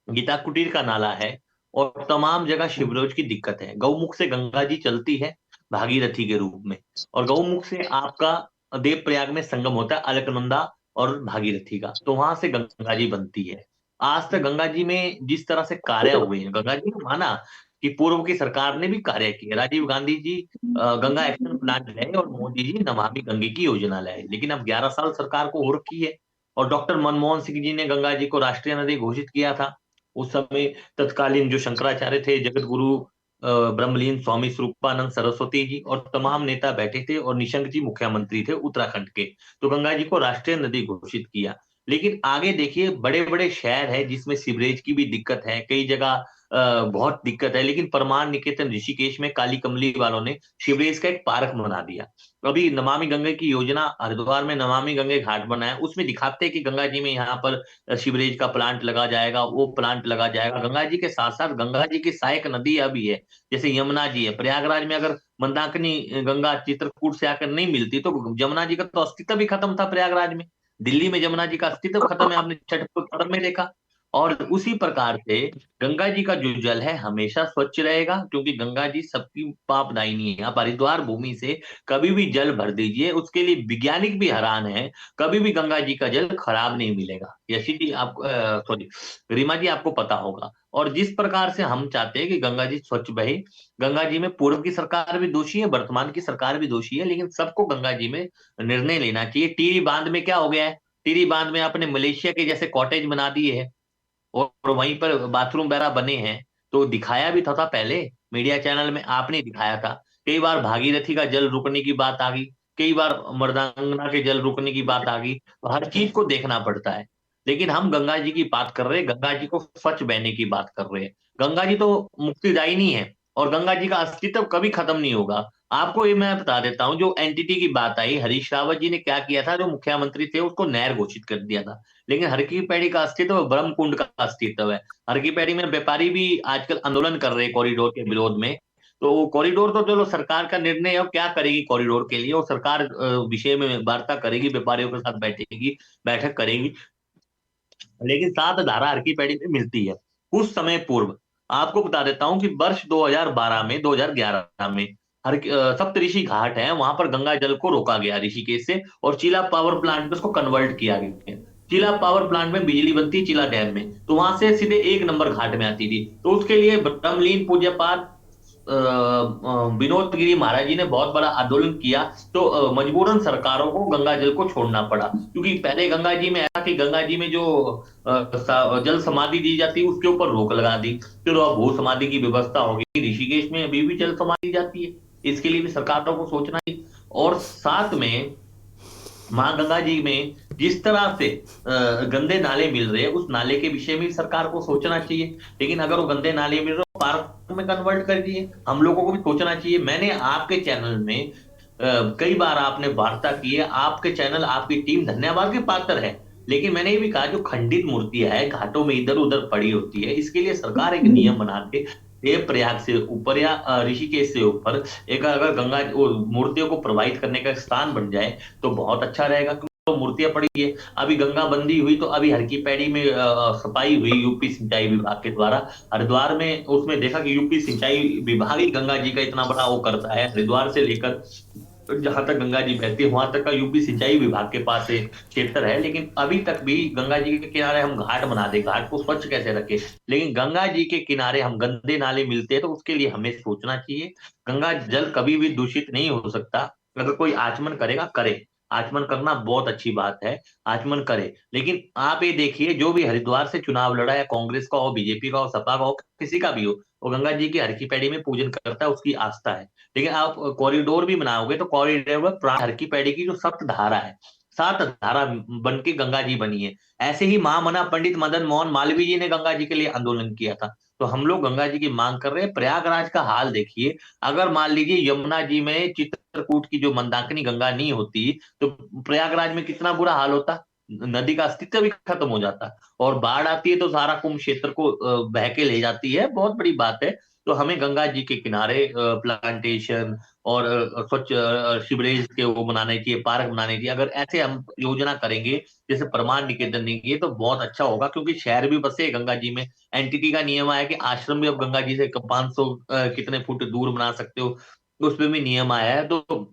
गीता कुटीर का नाला है, और तमाम जगह शिवरोज की दिक्कत है। गौमुख से गंगा जी चलती है भागीरथी के रूप में, और गौमुख से आपका देवप्रयाग में संगम होता है अलकनंदा और भागीरथी का, तो वहां से गंगा जी बनती है। आज तक गंगा जी में जिस तरह से कार्य हुए हैं, गंगा जी ने माना कि पूर्व की सरकार ने भी कार्य किए। राजीव गांधी जी गंगा एक्शन प्लान लाए, और मोदी जी नमामि गंगे की योजना लाए, लेकिन अब 11 साल सरकार को हो रखी है। और डॉक्टर मनमोहन सिंह जी ने गंगा जी को राष्ट्रीय नदी घोषित किया था। उस समय तत्कालीन जो शंकराचार्य थे, जगत गुरु ब्रह्मलीन स्वामी स्वरूपानंद सरस्वती जी और तमाम नेता बैठे थे, और निशंक जी मुख्यमंत्री थे उत्तराखंड के, तो गंगा जी को राष्ट्रीय नदी घोषित किया। लेकिन आगे देखिए, बड़े बड़े शहर है जिसमें सीवरेज की भी दिक्कत है, कई जगह बहुत दिक्कत है, लेकिन परमान निकेतन ऋषिकेश में काली कमली वालों ने सीवरेज का एक पार्क बना दिया। अभी नमामि गंगे की योजना, हरिद्वार में नमामि गंगे घाट बना है, उसमें दिखाते हैं कि गंगा जी में यहाँ पर सीवरेज का प्लांट लगा जाएगा, वो प्लांट लगा जाएगा। गंगा जी के साथ साथ गंगा जी की सहायक नदी अभी है, जैसे यमुना जी है। प्रयागराज में अगर मंदाकिनी गंगा चित्रकूट से आकर नहीं मिलती, तो यमुना जी का तो अस्तित्व भी खत्म था प्रयागराज में। दिल्ली में यमुना जी का अस्तित्व खत्म है, आपने छठ पर्व में देखा। और उसी प्रकार से गंगा जी का जो जल है हमेशा स्वच्छ रहेगा, क्योंकि गंगा जी सबकी पापदायिनी है। आप हरिद्वार भूमि से कभी भी जल भर दीजिए, उसके लिए वैज्ञानिक भी हैरान है, कभी भी गंगा जी का जल खराब नहीं मिलेगा। यशी जी, आप सॉरी रीमा जी, आपको पता होगा। और जिस प्रकार से हम चाहते हैं कि गंगा जी स्वच्छ बहे, गंगा जी में पूर्व की सरकार भी दोषी है, वर्तमान की सरकार भी दोषी है, लेकिन सबको गंगा जी में निर्णय लेना चाहिए। टिहरी बांध में क्या हो गया है? टिहरी बांध में आपने मलेशिया के जैसे कॉटेज बना दिए हैं और वहीं पर बाथरूम वगैरह बने हैं। तो दिखाया भी था पहले मीडिया चैनल में, आपने दिखाया था। कई बार भागीरथी का जल रुकने की बात आ गई, कई बार मर्दांगना के जल रुकने की बात आ गई। तो हर चीज को देखना पड़ता है। लेकिन हम गंगा जी की बात कर रहे हैं, गंगा जी को स्वच्छ बहने की बात कर रहे हैं। गंगा जी तो मुक्तिदायिनी है और गंगा जी का अस्तित्व कभी खत्म नहीं होगा। आपको ये मैं बता देता हूँ, जो एनटीटी की बात आई, हरीश रावत जी ने क्या किया था, जो मुख्यमंत्री थे उसको नहर घोषित कर दिया था। लेकिन हर की पैड़ी का अस्तित्व ब्रह्म कुंड का अस्तित्व है। हर की पैड़ी में व्यापारी भी आजकल आंदोलन कर रहे हैं कॉरिडोर के विरोध में। तो कॉरिडोर तो चलो सरकार का निर्णय है, क्या करेगी कॉरिडोर के लिए, और सरकार विषय में वार्ता करेगी, व्यापारियों के साथ बैठेगी, बैठक करेगी। लेकिन 7 धारा हर की पैड़ी में मिलती है। कुछ समय पूर्व आपको बता देता हूं कि वर्ष 2012 में 2011 में सप्तऋषि घाट है, वहां पर गंगा जल को रोका गया ऋषिकेश से और चिला पावर प्लांट में उसको कन्वर्ट किया गया। चिला पावर प्लांट में बिजली बनती है चिला डैम में, तो वहां से सीधे 1 नंबर घाट में आती थी। तो उसके लिए ब्रह्मलीन पूज्यपाद विनोद गिरी महाराज जी ने बहुत बड़ा आंदोलन किया। तो मजबूरन सरकारों को गंगा जल को छोड़ना पड़ा, क्योंकि पहले गंगा जी में ऐसा कि गंगा जी में जो जल समाधि दी जाती है उसके ऊपर रोक लगा दी। फिर अब भू समाधि की व्यवस्था होगी, ऋषिकेश में अभी भी जल समाधि जाती है, इसके लिए भी सरकारों को सोचना चाहिए। और साथ में मां गंगा जी में जिस तरह से गंदे नाले मिल रहे हैं, उस नाले के विषय में सरकार को सोचना चाहिए। लेकिन अगर वो गंदे नाले मिल रहे हो पार्क में कन्वर्ट कर दिए, हम लोगों को भी सोचना चाहिए। मैंने आपके चैनल में कई बार आपने वार्ता की है, आपके चैनल आपकी टीम धन्यवाद के पात्र है। लेकिन मैंने ये भी कहा, जो खंडित मूर्तियां है घाटों में इधर उधर पड़ी होती है, इसके लिए सरकार एक नियम बना के प्रयाग से ऊपर या ऋषिकेश से ऊपर एक अगर गंगा मूर्तियों को प्रवाहित करने का स्थान बन जाए तो बहुत अच्छा रहेगा। तो मूर्तियां पड़ी है, अभी गंगा बंदी हुई तो अभी हर की पैड़ी में सफाई हुई यूपी सिंचाई विभाग के द्वारा। हरिद्वार में उसमें देखा कि यूपी सिंचाई विभाग ही गंगा जी का इतना बड़ा वो करता है, हरिद्वार से लेकर जहां तक गंगा जी बहती है वहां तक का यूपी सिंचाई विभाग के पास एक क्षेत्र है। लेकिन अभी तक भी गंगा जी के किनारे हम घाट बना दे, घाट को स्वच्छ कैसे रखे, लेकिन गंगा जी के किनारे हम गंदे नाले मिलते हैं, तो उसके लिए हमें सोचना चाहिए। गंगा जल कभी भी दूषित नहीं हो सकता। अगर कोई आचमन करेगा करे, आचमन करना बहुत अच्छी बात है, आचमन करे। लेकिन आप ये देखिए, जो भी हरिद्वार से चुनाव लड़ा है, कांग्रेस का हो, बीजेपी का हो, सपा का हो, किसी का भी हो, वो गंगा जी की हर की पैड़ी में पूजन करता है, उसकी आस्था है। लेकिन आप कॉरिडोर भी बनाओगे तो कॉरिडोर में प्राण हर की पैड़ी की जो 7 धारा है, 7 धारा बन के गंगा जी बनी है। ऐसे ही महामना पंडित मदन मोहन मालवीय जी ने गंगा जी के लिए आंदोलन किया था। तो हम लोग गंगा जी की मांग कर रहे हैं। प्रयागराज का हाल देखिए, अगर मान लीजिए यमुना जी में चित्रकूट की जो मंदाकिनी गंगा नहीं होती तो प्रयागराज में कितना बुरा हाल होता, नदी का अस्तित्व भी खत्म हो जाता। और बाढ़ आती है तो सारा कुंभ क्षेत्र को बह के ले जाती है, बहुत बड़ी बात है। तो हमें गंगा जी के किनारे प्लांटेशन और स्वच्छ सीवरेज के वो बनाने चाहिए, पार्क बनाने चाहिए। अगर ऐसे हम योजना करेंगे जैसे परमान निकेतन ने किए तो बहुत अच्छा होगा, क्योंकि शहर भी बसे गंगा जी में। एनटीटी का नियम आया कि आश्रम भी अब गंगा जी से 500 कितने फुट दूर बना सकते हो, उसमें भी नियम आया है। तो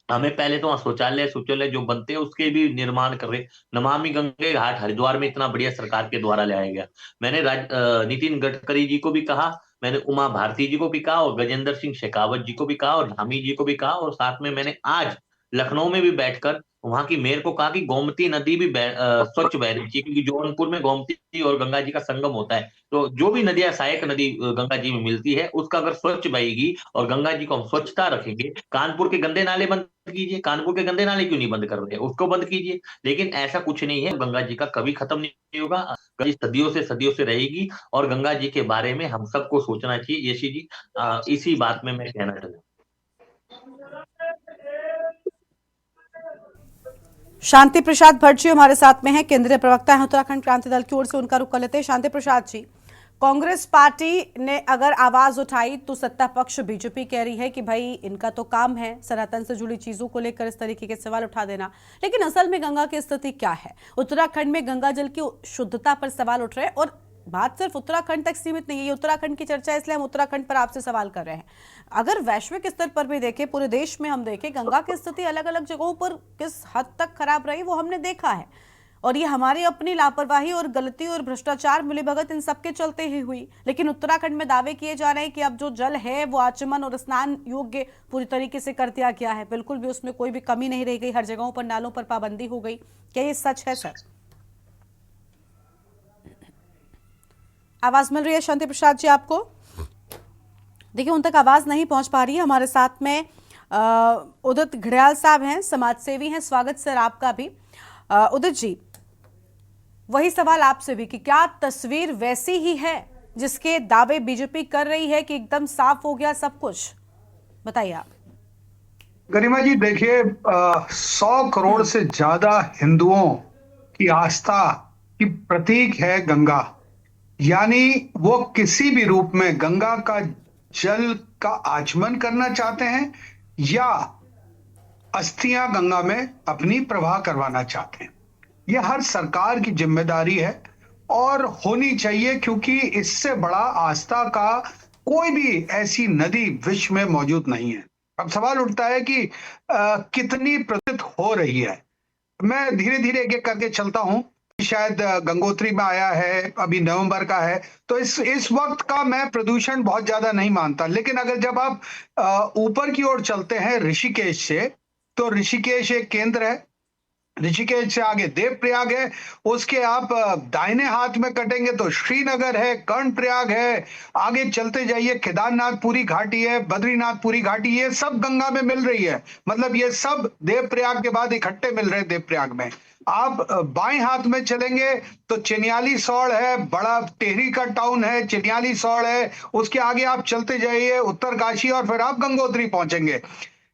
हमें पहले तो शौचालय जो बनते हैं उसके भी निर्माण कर रहे। नमामि गंगे घाट हरिद्वार में इतना बढ़िया सरकार के द्वारा लाया गया। मैंने नितिन गडकरी जी को भी कहा, मैंने उमा भारती जी को भी कहा और गजेंद्र सिंह शेखावत जी को भी कहा और धामी जी को भी कहा, और साथ में मैंने आज लखनऊ में भी बैठकर वहां की मेयर को कहा कि गोमती नदी भी स्वच्छ बहनी चाहिए, क्योंकि जौनपुर में गोमती और गंगा जी का संगम होता है। तो जो भी नदियां सहायक नदी गंगा जी में मिलती है उसका अगर स्वच्छ बहेगी और गंगा जी को हम स्वच्छता रखेंगे। कानपुर के गंदे नाले बंद कीजिए, कानपुर के गंदे नाले क्यों नहीं बंद कर रहे, उसको बंद कीजिए। लेकिन ऐसा कुछ नहीं है, गंगा जी का कभी खत्म नहीं होगा, कई सदियों से रहेगी। और गंगा जी के बारे में हम सबको सोचना चाहिए। यशी जी, इसी बात में मैं कहना चाहता हूँ। शांति प्रसाद भट्ट जी हमारे साथ में हैं, केंद्रीय प्रवक्ता हैं उत्तराखंड क्रांति दल की ओर से, उनका रुख कर लेते हैं। शांति प्रसाद जी, कांग्रेस पार्टी ने अगर आवाज उठाई तो सत्ता पक्ष बीजेपी कह रही है कि भाई इनका तो काम है सनातन से जुड़ी चीजों को लेकर इस तरीके के सवाल उठा देना। लेकिन असल में गंगा की स्थिति क्या है? उत्तराखंड में गंगा जल की शुद्धता पर सवाल उठ रहे हैं, और बात सिर्फ उत्तराखंड तक सीमित नहीं है। ये उत्तराखंड की चर्चा है, इसलिए हम उत्तराखंड पर आपसे सवाल कर रहे हैं। अगर वैश्विक स्तर पर भी देखें, पूरे देश में हम देखें, गंगा की स्थिति अलग अलग जगहों पर किस हद तक खराब रही वो हमने देखा है। और ये हमारी अपनी लापरवाही और गलती और भ्रष्टाचार मिलीभगत इन सबके चलते ही हुई। लेकिन उत्तराखंड में दावे किए जा रहे हैं कि अब जो जल है वो आचमन और स्नान योग्य पूरी तरीके से कर दिया गया है, बिल्कुल भी उसमें कोई भी कमी नहीं रह गई, हर जगहों पर नालों पर पाबंदी हो गई। क्या ये सच है सर? आवाज मिल रही है शांति प्रसाद जी आपको? देखिए उन तक आवाज नहीं पहुंच पा रही है। हमारे साथ में उदित घड़ियाल साहब हैं, समाज सेवी हैं। स्वागत सर आपका भी। उदित जी, वही सवाल आपसे भी कि क्या तस्वीर वैसी ही है जिसके दावे बीजेपी कर रही है कि एकदम साफ हो गया सब कुछ? बताइए आप। गरिमा जी देखिए, 100 करोड़ से ज्यादा हिंदुओं की आस्था की प्रतीक है गंगा। यानी वो किसी भी रूप में गंगा का जल का आचमन करना चाहते हैं या अस्थियां गंगा में अपनी प्रवाह करवाना चाहते हैं। ये हर सरकार की जिम्मेदारी है और होनी चाहिए, क्योंकि इससे बड़ा आस्था का कोई भी ऐसी नदी विश्व में मौजूद नहीं है। अब सवाल उठता है कि कितनी प्रदूषित हो रही है। मैं धीरे धीरे एक एक करके चलता हूं। शायद गंगोत्री में आया है, अभी नवंबर का है, तो इस वक्त का मैं प्रदूषण बहुत ज्यादा नहीं मानता। लेकिन अगर जब आप ऊपर की ओर चलते हैं ऋषिकेश से, तो ऋषिकेश एक केंद्र है। ऋषिकेश से आगे देवप्रयाग है, उसके आप दाहिने हाथ में कटेंगे तो श्रीनगर है, कर्णप्रयाग है, आगे चलते जाइए केदारनाथ पूरी घाटी है, बद्रीनाथ पूरी घाटी, ये सब गंगा में मिल रही है। मतलब ये सब देवप्रयाग के बाद इकट्ठे मिल रहे हैं देवप्रयाग में। आप बाएं हाथ में चलेंगे तो चिन्याली सौड़ है, बड़ा टेहरी का टाउन है, चिन्याली सौड़ है, उसके आगे आप चलते जाइए उत्तरकाशी और फिर आप गंगोत्री पहुंचेंगे।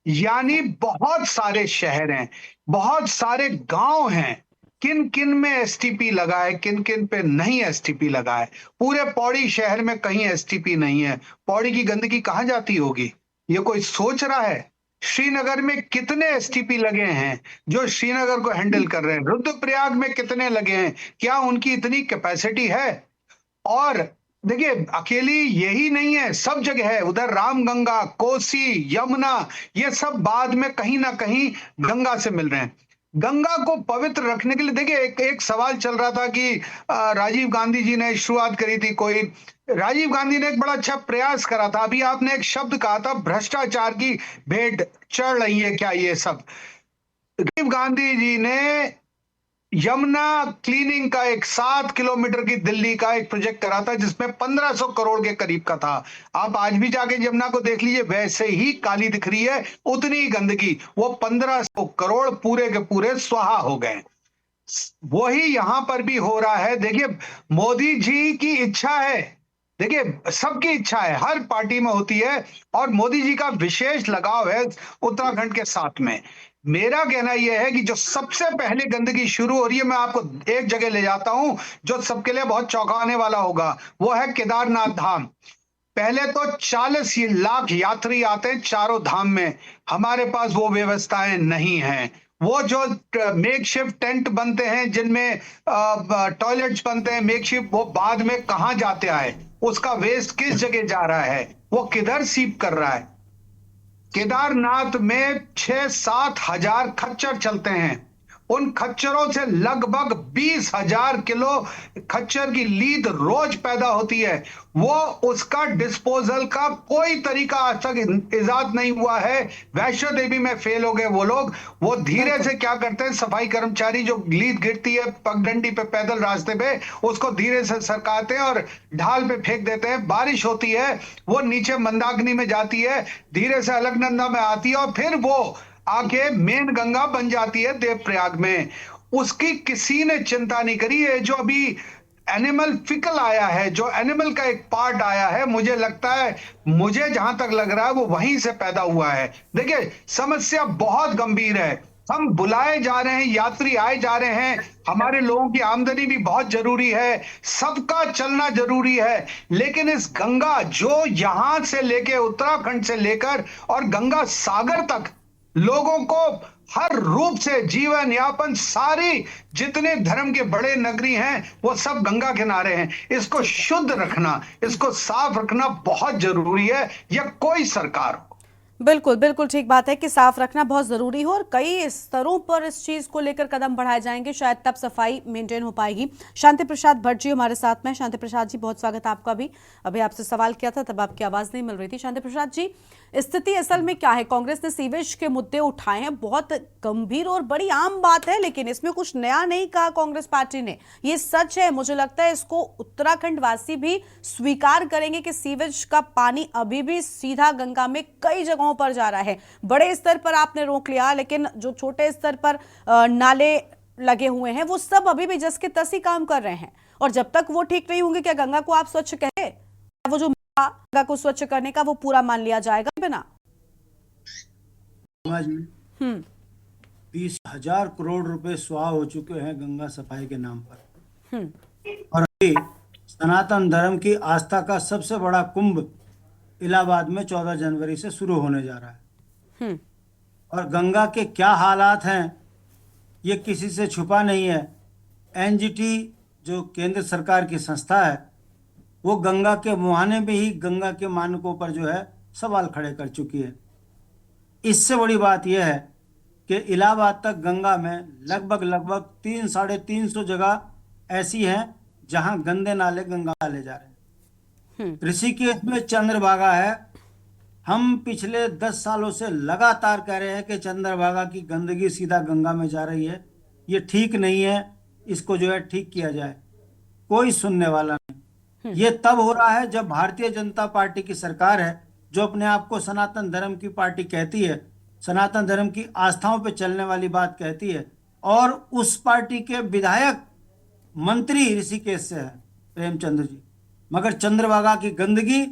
यानी बहुत सारे शहर हैं, बहुत सारे गांव हैं। किन किन में एसटीपी लगा है, किन किन पे नहीं एसटीपी लगा है। पूरे पौड़ी शहर में कहीं एसटीपी नहीं है। पौड़ी की गंदगी कहां जाती होगी, ये कोई सोच रहा है? श्रीनगर में कितने एसटीपी लगे हैं जो श्रीनगर को हैंडल कर रहे हैं? रुद्रप्रयाग में कितने लगे हैं? क्या उनकी इतनी कैपेसिटी है? और देखिए अकेली यही नहीं है, सब जगह है। उधर रामगंगा, कोसी, यमुना, ये सब बाद में कहीं ना कहीं गंगा से मिल रहे हैं। गंगा को पवित्र रखने के लिए देखिए एक सवाल चल रहा था कि राजीव गांधी जी ने शुरुआत करी थी कोई। राजीव गांधी ने एक बड़ा अच्छा प्रयास करा था। अभी आपने एक शब्द कहा था, भ्रष्टाचार की भेंट चढ़ रही है क्या ये सब? राजीव गांधी जी ने यमुना क्लीनिंग का एक 7 किलोमीटर की दिल्ली का एक प्रोजेक्ट करा था जिसमें 1500 करोड़ के करीब का था। आप आज भी जाके यमुना को देख लीजिए, वैसे ही काली दिख रही है, उतनी गंदगी। वो 1500 करोड़ पूरे के पूरे स्वाहा हो गए। वही यहां पर भी हो रहा है। देखिए मोदी जी की इच्छा है, देखिए सबकी इच्छा है, हर पार्टी में होती है, और मोदी जी का विशेष लगाव है उत्तराखंड के साथ में। मेरा कहना यह है कि जो सबसे पहले गंदगी शुरू हो रही है, मैं आपको एक जगह ले जाता हूं जो सबके लिए बहुत चौंकाने वाला होगा, वो है केदारनाथ धाम। पहले तो 40 लाख यात्री आते हैं चारों धाम में, हमारे पास वो व्यवस्थाएं नहीं है। वो जो मेकशिफ्ट टेंट बनते हैं जिनमें टॉयलेट्स बनते हैं मेकशिफ्ट, वो बाद में कहां जाते आए, उसका वेस्ट किस जगह जा रहा है, वो किधर सीप कर रहा है? केदारनाथ में 6-7 हजार खच्चर चलते हैं। उन खच्चरों से लगभग 20,000 किलो खच्चर की लीद रोज पैदा होती है। वो उसका डिस्पोजल का कोई तरीका आज तक इजाद नहीं हुआ है। वैष्णो देवी में फेल हो गए वो लोग। वो धीरे से क्या करते हैं, सफाई कर्मचारी जो लीद गिरती है पगडंडी पे पैदल रास्ते पे, उसको धीरे से सरकाते हैं और ढाल पे फेंक देते हैं। बारिश होती है, वो नीचे मंदाकिनी में जाती है, धीरे से अलकनंदा में आती है और फिर वो आके मेन गंगा बन जाती है देवप्रयाग में। उसकी किसी ने चिंता नहीं करी है। जो अभी एनिमल फिकल आया है, जो एनिमल का एक पार्ट आया है, मुझे लगता है, मुझे जहां तक लग रहा है वो वहीं से पैदा हुआ है। देखिए समस्या बहुत गंभीर है। हम बुलाए जा रहे हैं, यात्री आए जा रहे हैं, हमारे लोगों की आमदनी भी बहुत जरूरी है, सबका चलना जरूरी है। लेकिन इस गंगा जो यहां से लेके उत्तराखंड से लेकर और गंगा सागर तक लोगों को हर रूप से जीवन यापन, सारी जितने धर्म के बड़े नगरी हैं वो सब गंगा किनारे हैं। इसको शुद्ध रखना, इसको साफ रखना बहुत जरूरी है, या कोई सरकार हो। बिल्कुल बिल्कुल ठीक बात है कि साफ रखना बहुत जरूरी हो और कई स्तरों पर इस चीज को लेकर कदम बढ़ाए जाएंगे, शायद तब सफाई मेंटेन हो पाएगी। शांति प्रसाद भट्ट जी हमारे साथ में। शांति प्रसाद जी, बहुत स्वागत आपका भी। अभी आपसे सवाल किया था तब आपकी आवाज नहीं मिल रही थी। शांति प्रसाद जी, स्थिति असल में क्या है? कांग्रेस ने सीवेज के मुद्दे उठाए हैं, बहुत गंभीर और बड़ी आम बात है, लेकिन इसमें कुछ नया नहीं कहा कांग्रेस पार्टी ने। ये सच है, मुझे लगता है इसको उत्तराखंड वासी भी स्वीकार करेंगे कि सीवेज का पानी अभी भी सीधा गंगा में कई जगहों पर जा रहा है। बड़े स्तर पर आपने रोक लिया, लेकिन जो छोटे स्तर पर नाले लगे हुए हैं वो सब अभी भी जस के तस ही काम कर रहे हैं। और जब तक वो ठीक नहीं होंगे, क्या गंगा को आप स्वच्छ कहे? वो जो गंगा को स्वच्छ करने का वो पूरा मान लिया जाएगा बिना? 20,000 करोड़ रुपए स्वाह हो चुके हैं गंगा सफाई के नाम पर। और अभी सनातन धर्म की आस्था का सबसे बड़ा कुंभ इलाहाबाद में 14 जनवरी से शुरू होने जा रहा है। और गंगा के क्या हालात हैं ये किसी से छुपा नहीं है। एनजीटी जो केंद्र सरकार की संस्था है, वो गंगा के मुहाने में ही गंगा के मानकों पर जो है सवाल खड़े कर चुकी है। इससे बड़ी बात यह है कि इलाहाबाद तक गंगा में लगभग 300-350 जगह ऐसी हैं जहां गंदे नाले गंगा डाले जा रहे हैं। ऋषिकेश में चंद्रभागा है। हम पिछले 10 सालों से लगातार कह रहे हैं कि चंद्रभागा की गंदगी सीधा गंगा में जा रही है, ये ठीक नहीं है, इसको जो है ठीक किया जाए। कोई सुनने वाला नहीं। ये तब हो रहा है जब भारतीय जनता पार्टी की सरकार है, जो अपने आप को सनातन धर्म की पार्टी कहती है, सनातन धर्म की आस्थाओं पे चलने वाली बात कहती है, और उस पार्टी के विधायक मंत्री ऋषिकेश से है, प्रेमचंद्र जी। मगर चंद्रभागा की गंदगी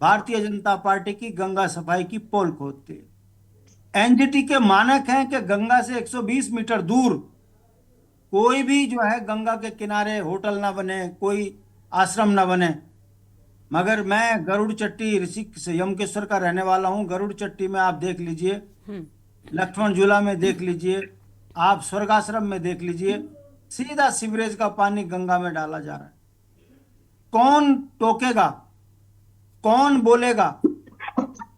भारतीय जनता पार्टी की गंगा सफाई की पोल खोदती है। एनजीटी के मानक हैं कि गंगा से 120 मीटर दूर कोई भी जो है गंगा के किनारे होटल ना बने, कोई आश्रम ना बने। मगर मैं गरुड़ चट्टी ऋषिकेश यमकेश्वर का रहने वाला हूं। गरुड़ चट्टी में आप देख लीजिए, लक्ष्मण झूला में देख लीजिए, आप स्वर्गाश्रम में देख लीजिए, सीधा सीवरेज का पानी गंगा में डाला जा रहा है। कौन टोकेगा, कौन बोलेगा?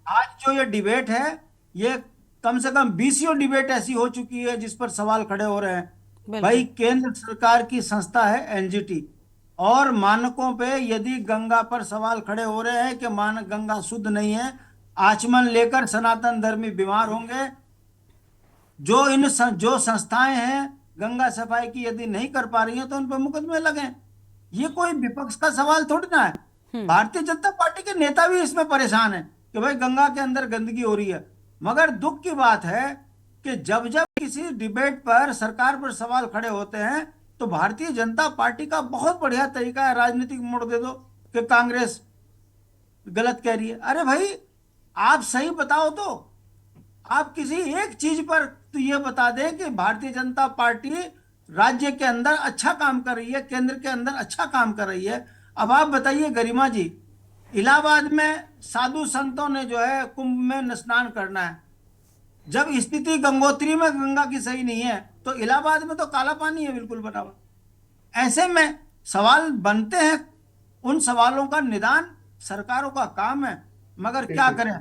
आज जो ये डिबेट है, ये कम से कम 20 डिबेट ऐसी हो चुकी है जिस पर सवाल खड़े हो रहे हैं। भाई, केंद्र सरकार की संस्था है एनजीटी, और मानकों पे यदि गंगा पर सवाल खड़े हो रहे हैं कि मानक गंगा शुद्ध नहीं है, आचमन लेकर सनातन धर्मी बीमार होंगे। जो संस्थाएं हैं गंगा सफाई की यदि नहीं कर पा रही हैं तो उन पर मुकदमे लगे। ये कोई विपक्ष का सवाल थोड़ी ना है। भारतीय जनता पार्टी के नेता भी इसमें परेशान है कि भाई गंगा के अंदर गंदगी हो रही है। मगर दुख की बात है कि जब जब किसी डिबेट पर सरकार पर सवाल खड़े होते हैं तो भारतीय जनता पार्टी का बहुत बढ़िया तरीका है राजनीतिक मोड़ दे दो कि कांग्रेस गलत कह रही है। अरे भाई, आप सही बताओ तो। आप किसी एक चीज पर तो ये बता दें कि भारतीय जनता पार्टी राज्य के अंदर अच्छा काम कर रही है, केंद्र के अंदर अच्छा काम कर रही है। अब आप बताइए गरिमा जी, इलाहाबाद में साधु संतों ने जो है कुंभ में स्नान करना है। जब स्थिति गंगोत्री में गंगा की सही नहीं है तो इलाहाबाद में तो काला पानी है बिल्कुल बना हुआ। ऐसे में सवाल बनते हैं, उन सवालों का निदान सरकारों का काम है। मगर क्या करें,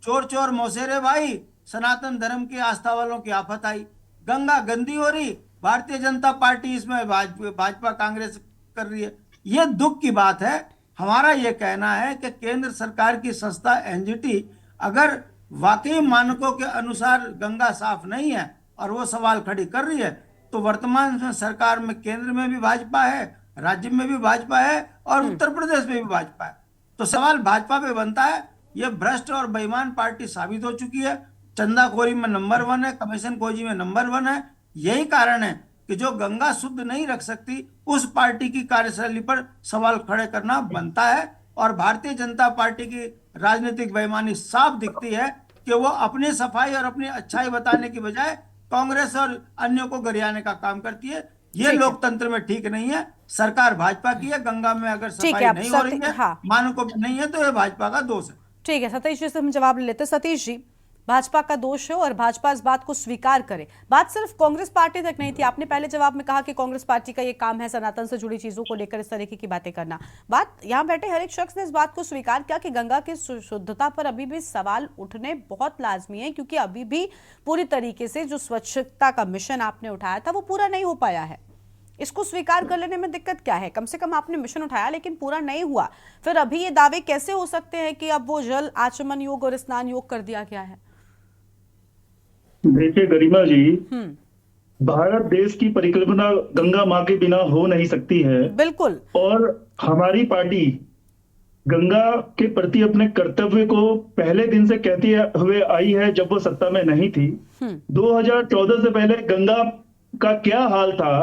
चोर चोर मौसेरे भाई, सनातन धर्म की आस्था वालों की आफत आई। गंगा गंदी हो रही, भारतीय जनता पार्टी इसमें भाजपा कांग्रेस कर रही है। यह दुख की बात है। हमारा यह कहना है कि केंद्र सरकार की संस्था एनजीटी अगर वाकई मानकों के अनुसार गंगा साफ नहीं है और वो सवाल खड़ी कर रही है, तो वर्तमान सरकार में केंद्र में भी भाजपा है, राज्य में भी भाजपा है और उत्तर प्रदेश में भी भाजपा है। तो सवाल भाजपा पे बनता है। ये भ्रष्ट और बेईमान पार्टी साबित हो चुकी है। चंदाखोरी में नंबर 1 है, कमीशन खोजी में नंबर 1 है। यही कारण है कि जो गंगा शुद्ध नहीं रख सकती, उस पार्टी की कार्यशैली पर सवाल खड़े करना बनता है। और भारतीय जनता पार्टी की राजनीतिक बेईमानी साफ दिखती है कि वो अपनी सफाई और अपनी अच्छाई बताने की बजाय कांग्रेस और अन्यों को गरियाने का काम करती है। ये लोकतंत्र में ठीक नहीं है। सरकार भाजपा की है। गंगा में अगर सफाई नहीं हो रही है, मानकों पर नहीं है, तो ये भाजपा का दोष है। ठीक है, सतीश जी से हम जवाब ले लेते हैं। सतीश जी, भाजपा का दोष है और भाजपा इस बात को स्वीकार करे। बात सिर्फ कांग्रेस पार्टी तक नहीं थी, आपने पहले जवाब में कहा कि कांग्रेस पार्टी का ये काम है सनातन से जुड़ी चीजों को लेकर इस तरीके की बातें करना। बात यहाँ बैठे हर एक शख्स ने इस बात को स्वीकार किया कि गंगा की शुद्धता पर अभी भी सवाल उठने बहुत लाजमी है, क्योंकि अभी भी पूरी तरीके से जो स्वच्छता का मिशन आपने उठाया था वो पूरा नहीं हो पाया है। इसको स्वीकार कर लेने में दिक्कत क्या है? कम से कम आपने मिशन उठाया लेकिन पूरा नहीं हुआ, फिर अभी ये दावे कैसे हो सकते हैं कि अब वो जल आचमन योग और स्नान योग कर दिया गया है? देखिए गरिमा जी, भारत देश की परिकल्पना गंगा माँ के बिना हो नहीं सकती है। बिल्कुल। और हमारी पार्टी गंगा के प्रति अपने कर्तव्य को पहले दिन से कहती हुए आई है जब वो सत्ता में नहीं थी। 2014 से पहले गंगा का क्या हाल था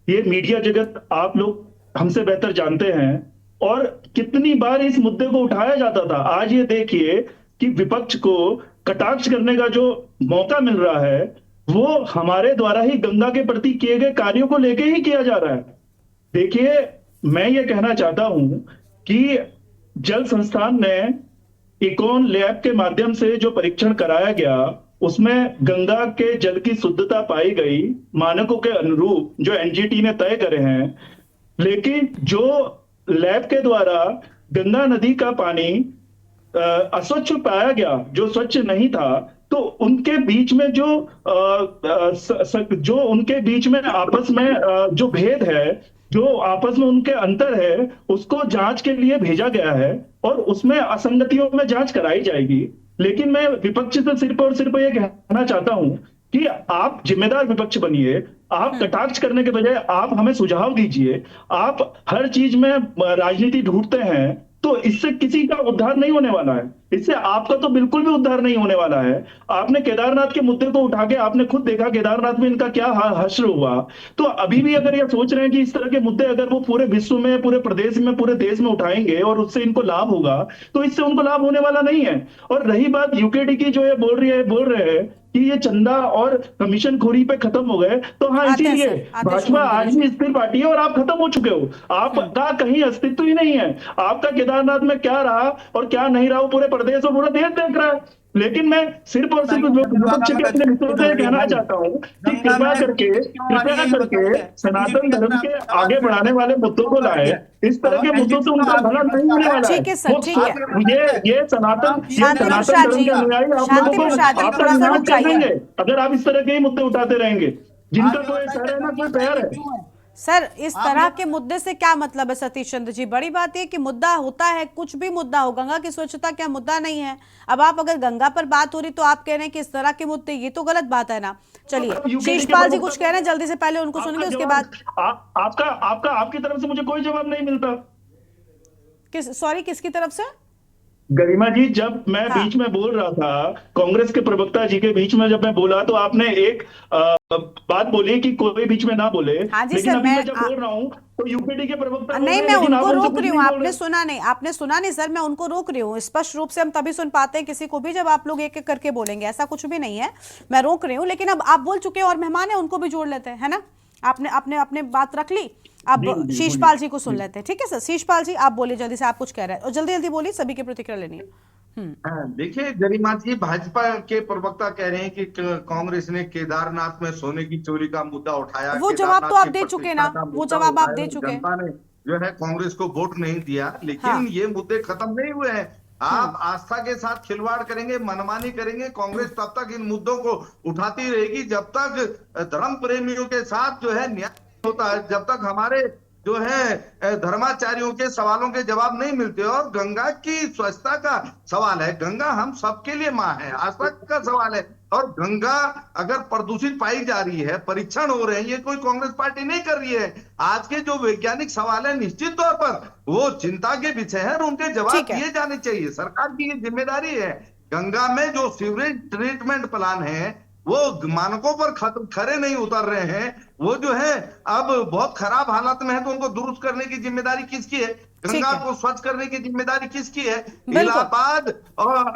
ये मीडिया जगत आप लोग हमसे बेहतर जानते हैं, और कितनी बार इस मुद्दे को उठाया जाता था। आज ये देखिए कि विपक्ष को कटाक्ष करने का जो मौका मिल रहा है वो हमारे द्वारा ही गंगा के प्रति किए गए कार्यों को लेके ही किया जा रहा है। देखिए, मैं ये कहना चाहता हूं कि जल संस्थान ने इकॉन लैब के माध्यम से जो परीक्षण कराया गया उसमें गंगा के जल की शुद्धता पाई गई मानकों के अनुरूप जो एनजीटी ने तय करे हैं। लेकिन जो लैब के द्वारा गंगा नदी का पानी अस्वच्छ पाया गया, जो स्वच्छ नहीं था, तो उनके बीच में जो उनके बीच में आपस में जो भेद है, जो आपस में उनके अंतर है, उसको जांच के लिए भेजा गया है और उसमें असंगतियों में जांच कराई जाएगी। लेकिन मैं विपक्ष से सिर्फ और सिर्फ ये कहना चाहता हूं कि आप जिम्मेदार विपक्ष बनिए। आप कटाक्ष करने के बजाय आप हमें सुझाव दीजिए। आप हर चीज में राजनीति ढूंढते हैं तो इससे किसी का उद्धार नहीं होने वाला है। इससे आपका तो बिल्कुल भी उद्धार नहीं होने वाला है। आपने केदारनाथ के मुद्दे को उठा के आपने खुद देखा केदारनाथ में इनका क्या हश्र हुआ। तो अभी भी अगर ये सोच रहे हैं कि इस तरह के मुद्दे अगर वो पूरे विश्व में, पूरे प्रदेश में, पूरे देश में उठाएंगे और उससे इनको लाभ होगा, तो इससे उनको लाभ होने वाला नहीं है। और रही बात यूकेडी की, जो ये बोल रहे हैं कि ये चंदा और कमीशन खोरी पे खत्म हो गए, तो हाँ, इसीलिए भाजपा आज भी स्थिर पार्टी है और आप खत्म हो चुके हो। आपका कहीं अस्तित्व ही नहीं है। आपका केदारनाथ में क्या रहा और क्या नहीं रहा वो पूरे प्रदेश और पूरा देश देख रहा है। लेकिन मैं सिर्फ और सिर्फ विपक्ष के अपने मित्रों से कहना चाहता हूँ कि कृपया करके सनातन धर्म के आगे बढ़ाने वाले मुद्दों को लाए। इस तरह के मुद्दों से उनका भला नहीं होने वाला है। ठीक है सर, ठीक है। ये सनातन धर्म के अनुयायी आप लोगों को आपका विनाश कर देंगे अगर आप इस तरह के ही मुद्दे उठाते रहेंगे, जिनका कोई सर है ना कोई पैर है। सर, इस तरह के मुद्दे से क्या मतलब है सतीश चंद्र जी? बड़ी बात है कि मुद्दा होता है, कुछ भी मुद्दा हो, गंगा की स्वच्छता क्या मुद्दा नहीं है? अब आप अगर गंगा पर बात हो रही तो आप कह रहे हैं कि इस तरह के मुद्दे, ये तो गलत बात है ना। चलिए, शीशपाल जी कुछ कह रहे हैं, जल्दी से पहले उनको सुनेंगे, उसके बाद आपकी तरफ से मुझे कोई जवाब नहीं मिलता। किसकी तरफ से? गरिमा जी, जब मैं बीच में बोल रहा था, कांग्रेस के प्रवक्ता जी के बीच में जब मैं बोला तो आपने एक बात बोली कि कोई बीच में ना बोले। हाँ जी, लेकिन सर, अभी मैं जब बोल रहा हूँ तो यूपीडी के प्रवक्ता नहीं, मैं उनको रोक रही हूँ। आपने सुना नहीं सर, मैं उनको रोक रही हूँ। स्पष्ट रूप से हम तभी सुन पाते हैं किसी को भी जब आप लोग एक एक करके बोलेंगे, ऐसा कुछ भी नहीं है। मैं रोक रही हूँ, लेकिन अब आप बोल चुके हैं और मेहमान है, उनको भी जोड़ लेते हैं, है ना। आपने बात रख ली, अब शीशपाल जी को सुन लेते हैं। ठीक है सर, शीशपाल जी आप बोलिए जल्दी से, आप कुछ कह रहे हैं और जल्दी बोलिए, सभी की प्रतिक्रिया लेनी है। देखिए गरिमा जी, भाजपा के प्रवक्ता कह रहे हैं कि कांग्रेस ने केदारनाथ में सोने की चोरी का मुद्दा उठाया। वो जवाब तो आप दे चुके ना, वो जवाब आप दे चुके। जनता ने जो है कांग्रेस को वोट नहीं दिया, लेकिन ये मुद्दे खत्म नहीं हुए हैं। आप आस्था के साथ खिलवाड़ करेंगे, मनमानी करेंगे, कांग्रेस तब तक इन मुद्दों को उठाती रहेगी जब तक धर्म प्रेमियों के साथ जो है न्याय होता है, जब तक हमारे जो है धर्माचार्यों के सवालों के जवाब नहीं मिलते। और गंगा की स्वच्छता का सवाल है, गंगा हम सबके लिए माँ है, आस्था का सवाल है। और गंगा अगर प्रदूषित पाई जा रही है, परीक्षण हो रहे हैं, ये कोई कांग्रेस पार्टी नहीं कर रही है। आज के जो वैज्ञानिक सवाल है निश्चित तौर पर वो चिंता के विषय है और उनके जवाब दिए जाने चाहिए। सरकार की ये जिम्मेदारी है। गंगा में जो सीवरेज ट्रीटमेंट प्लान है वो मानकों पर खरे नहीं उतर रहे हैं, वो जो है अब बहुत खराब हालत में है, तो उनको दुरुस्त करने की जिम्मेदारी किसकी है? गंगा को स्वच्छ करने की जिम्मेदारी किसकी है? इलाहाबाद और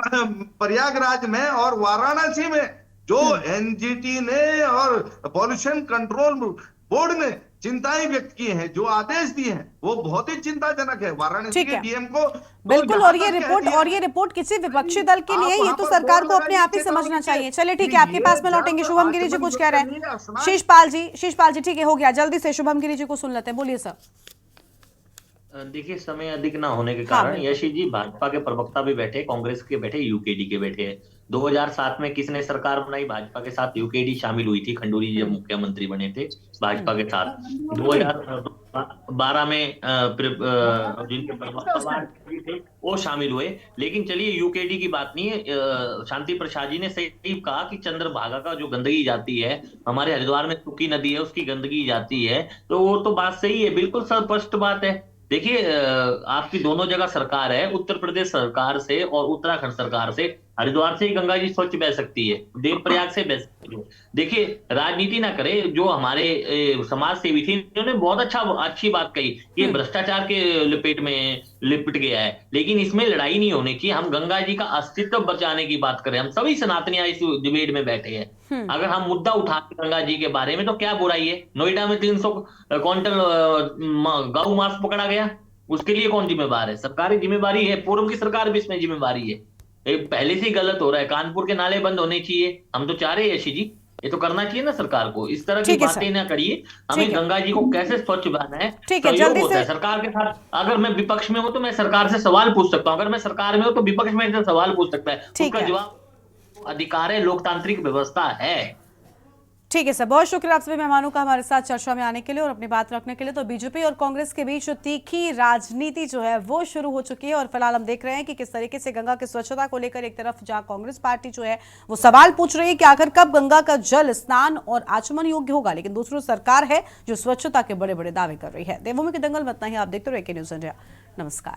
प्रयागराज में और वाराणसी में जो एनजीटी ने और पॉल्यूशन कंट्रोल बोर्ड ने चिंताएं व्यक्त की हैं, जो आदेश दिए हैं वो बहुत ही चिंताजनक है। वाराणसी ठीक के है। डीएम को बिल्कुल, और ये रिपोर्ट किसी विपक्षी दल के लिए, ये तो सरकार को अपने आप ही समझना चाहिए। चलिए ठीक है, आपके पास में लौटेंगे। शुभम गिरी जी कुछ कह रहे हैं। शीशपाल जी ठीक है, हो गया, जल्दी से शुभम गिरी जी को सुन लेते हैं, बोलिए सर। देखिए, समय अधिक ना होने के कारण यशी जी भाजपा के प्रवक्ता भी बैठे, कांग्रेस के बैठे, यूकेडी के बैठे। 2007 में किसने सरकार बनाई? भाजपा के साथ यूकेडी शामिल हुई थी, खंडूरी जी जब मुख्यमंत्री बने थे भाजपा के साथ। 2012 में जिनके प्रवक्ता थे वो शामिल हुए। लेकिन चलिए, यूकेडी की बात नहीं है। शांति प्रसाद जी ने सही कहा कि चंद्रभागा का जो गंदगी जाती है, हमारे हरिद्वार में सुकी नदी है, उसकी गंदगी जाती है, तो वो तो बात सही है, बिल्कुल स्पष्ट बात है। देखिए, आपकी दोनों जगह सरकार है, उत्तर प्रदेश सरकार से और उत्तराखंड सरकार से हरिद्वार से ही गंगा जी स्वच्छ बह सकती है, देवप्रयाग से बह सकती है। देखिए, राजनीति ना करे। जो हमारे समाज सेवी थे, उन्होंने बहुत अच्छी बात कही कि ये भ्रष्टाचार के लपेट में लिपट गया है, लेकिन इसमें लड़ाई नहीं होनी चाहिए। हम गंगा जी का अस्तित्व बचाने की बात करें, हम सभी सनातनी इस डिबेट में बैठे हैं। अगर हम मुद्दा उठाते गंगा जी के बारे में तो क्या बुराई है? नोएडा में 300 क्विंटल गौ मांस पकड़ा गया, उसके लिए कौन जिम्मेवार है? सरकारी जिम्मेवारी है, पूर्व की सरकार भी इसमें जिम्मेवारी है। पहले से ही गलत हो रहा है। कानपुर के नाले बंद होने चाहिए, हम तो चाह रहे हैं यशी जी, ये तो करना चाहिए ना सरकार को। इस तरह की बातें ना करिए। हमें गंगा जी को कैसे स्वच्छ बनाना है, सहयोग होता है सरकार के साथ। अगर मैं विपक्ष में हूं तो मैं सरकार से सवाल पूछ सकता हूं, अगर मैं सरकार में हूं तो विपक्ष में से सवाल पूछ सकता है, उसका जवाब अधिकार है, लोकतांत्रिक व्यवस्था है। ठीक है सर, बहुत शुक्रिया आप सभी मेहमानों का हमारे साथ चर्चा में आने के लिए और अपनी बात रखने के लिए। तो बीजेपी और कांग्रेस के बीच जो तीखी राजनीति जो है वो शुरू हो चुकी है और फिलहाल हम देख रहे हैं कि किस तरीके से गंगा की स्वच्छता को लेकर एक तरफ जहां कांग्रेस पार्टी जो है वो सवाल पूछ रही है कि आखिर कब गंगा का जल स्नान और आचमन योग्य होगा, लेकिन दूसरी सरकार है जो स्वच्छता के बड़े बड़े दावे कर रही है। देवभूमि के दंगल में इतना ही। आप देखते रहिए के न्यूज़ इंडिया। नमस्कार।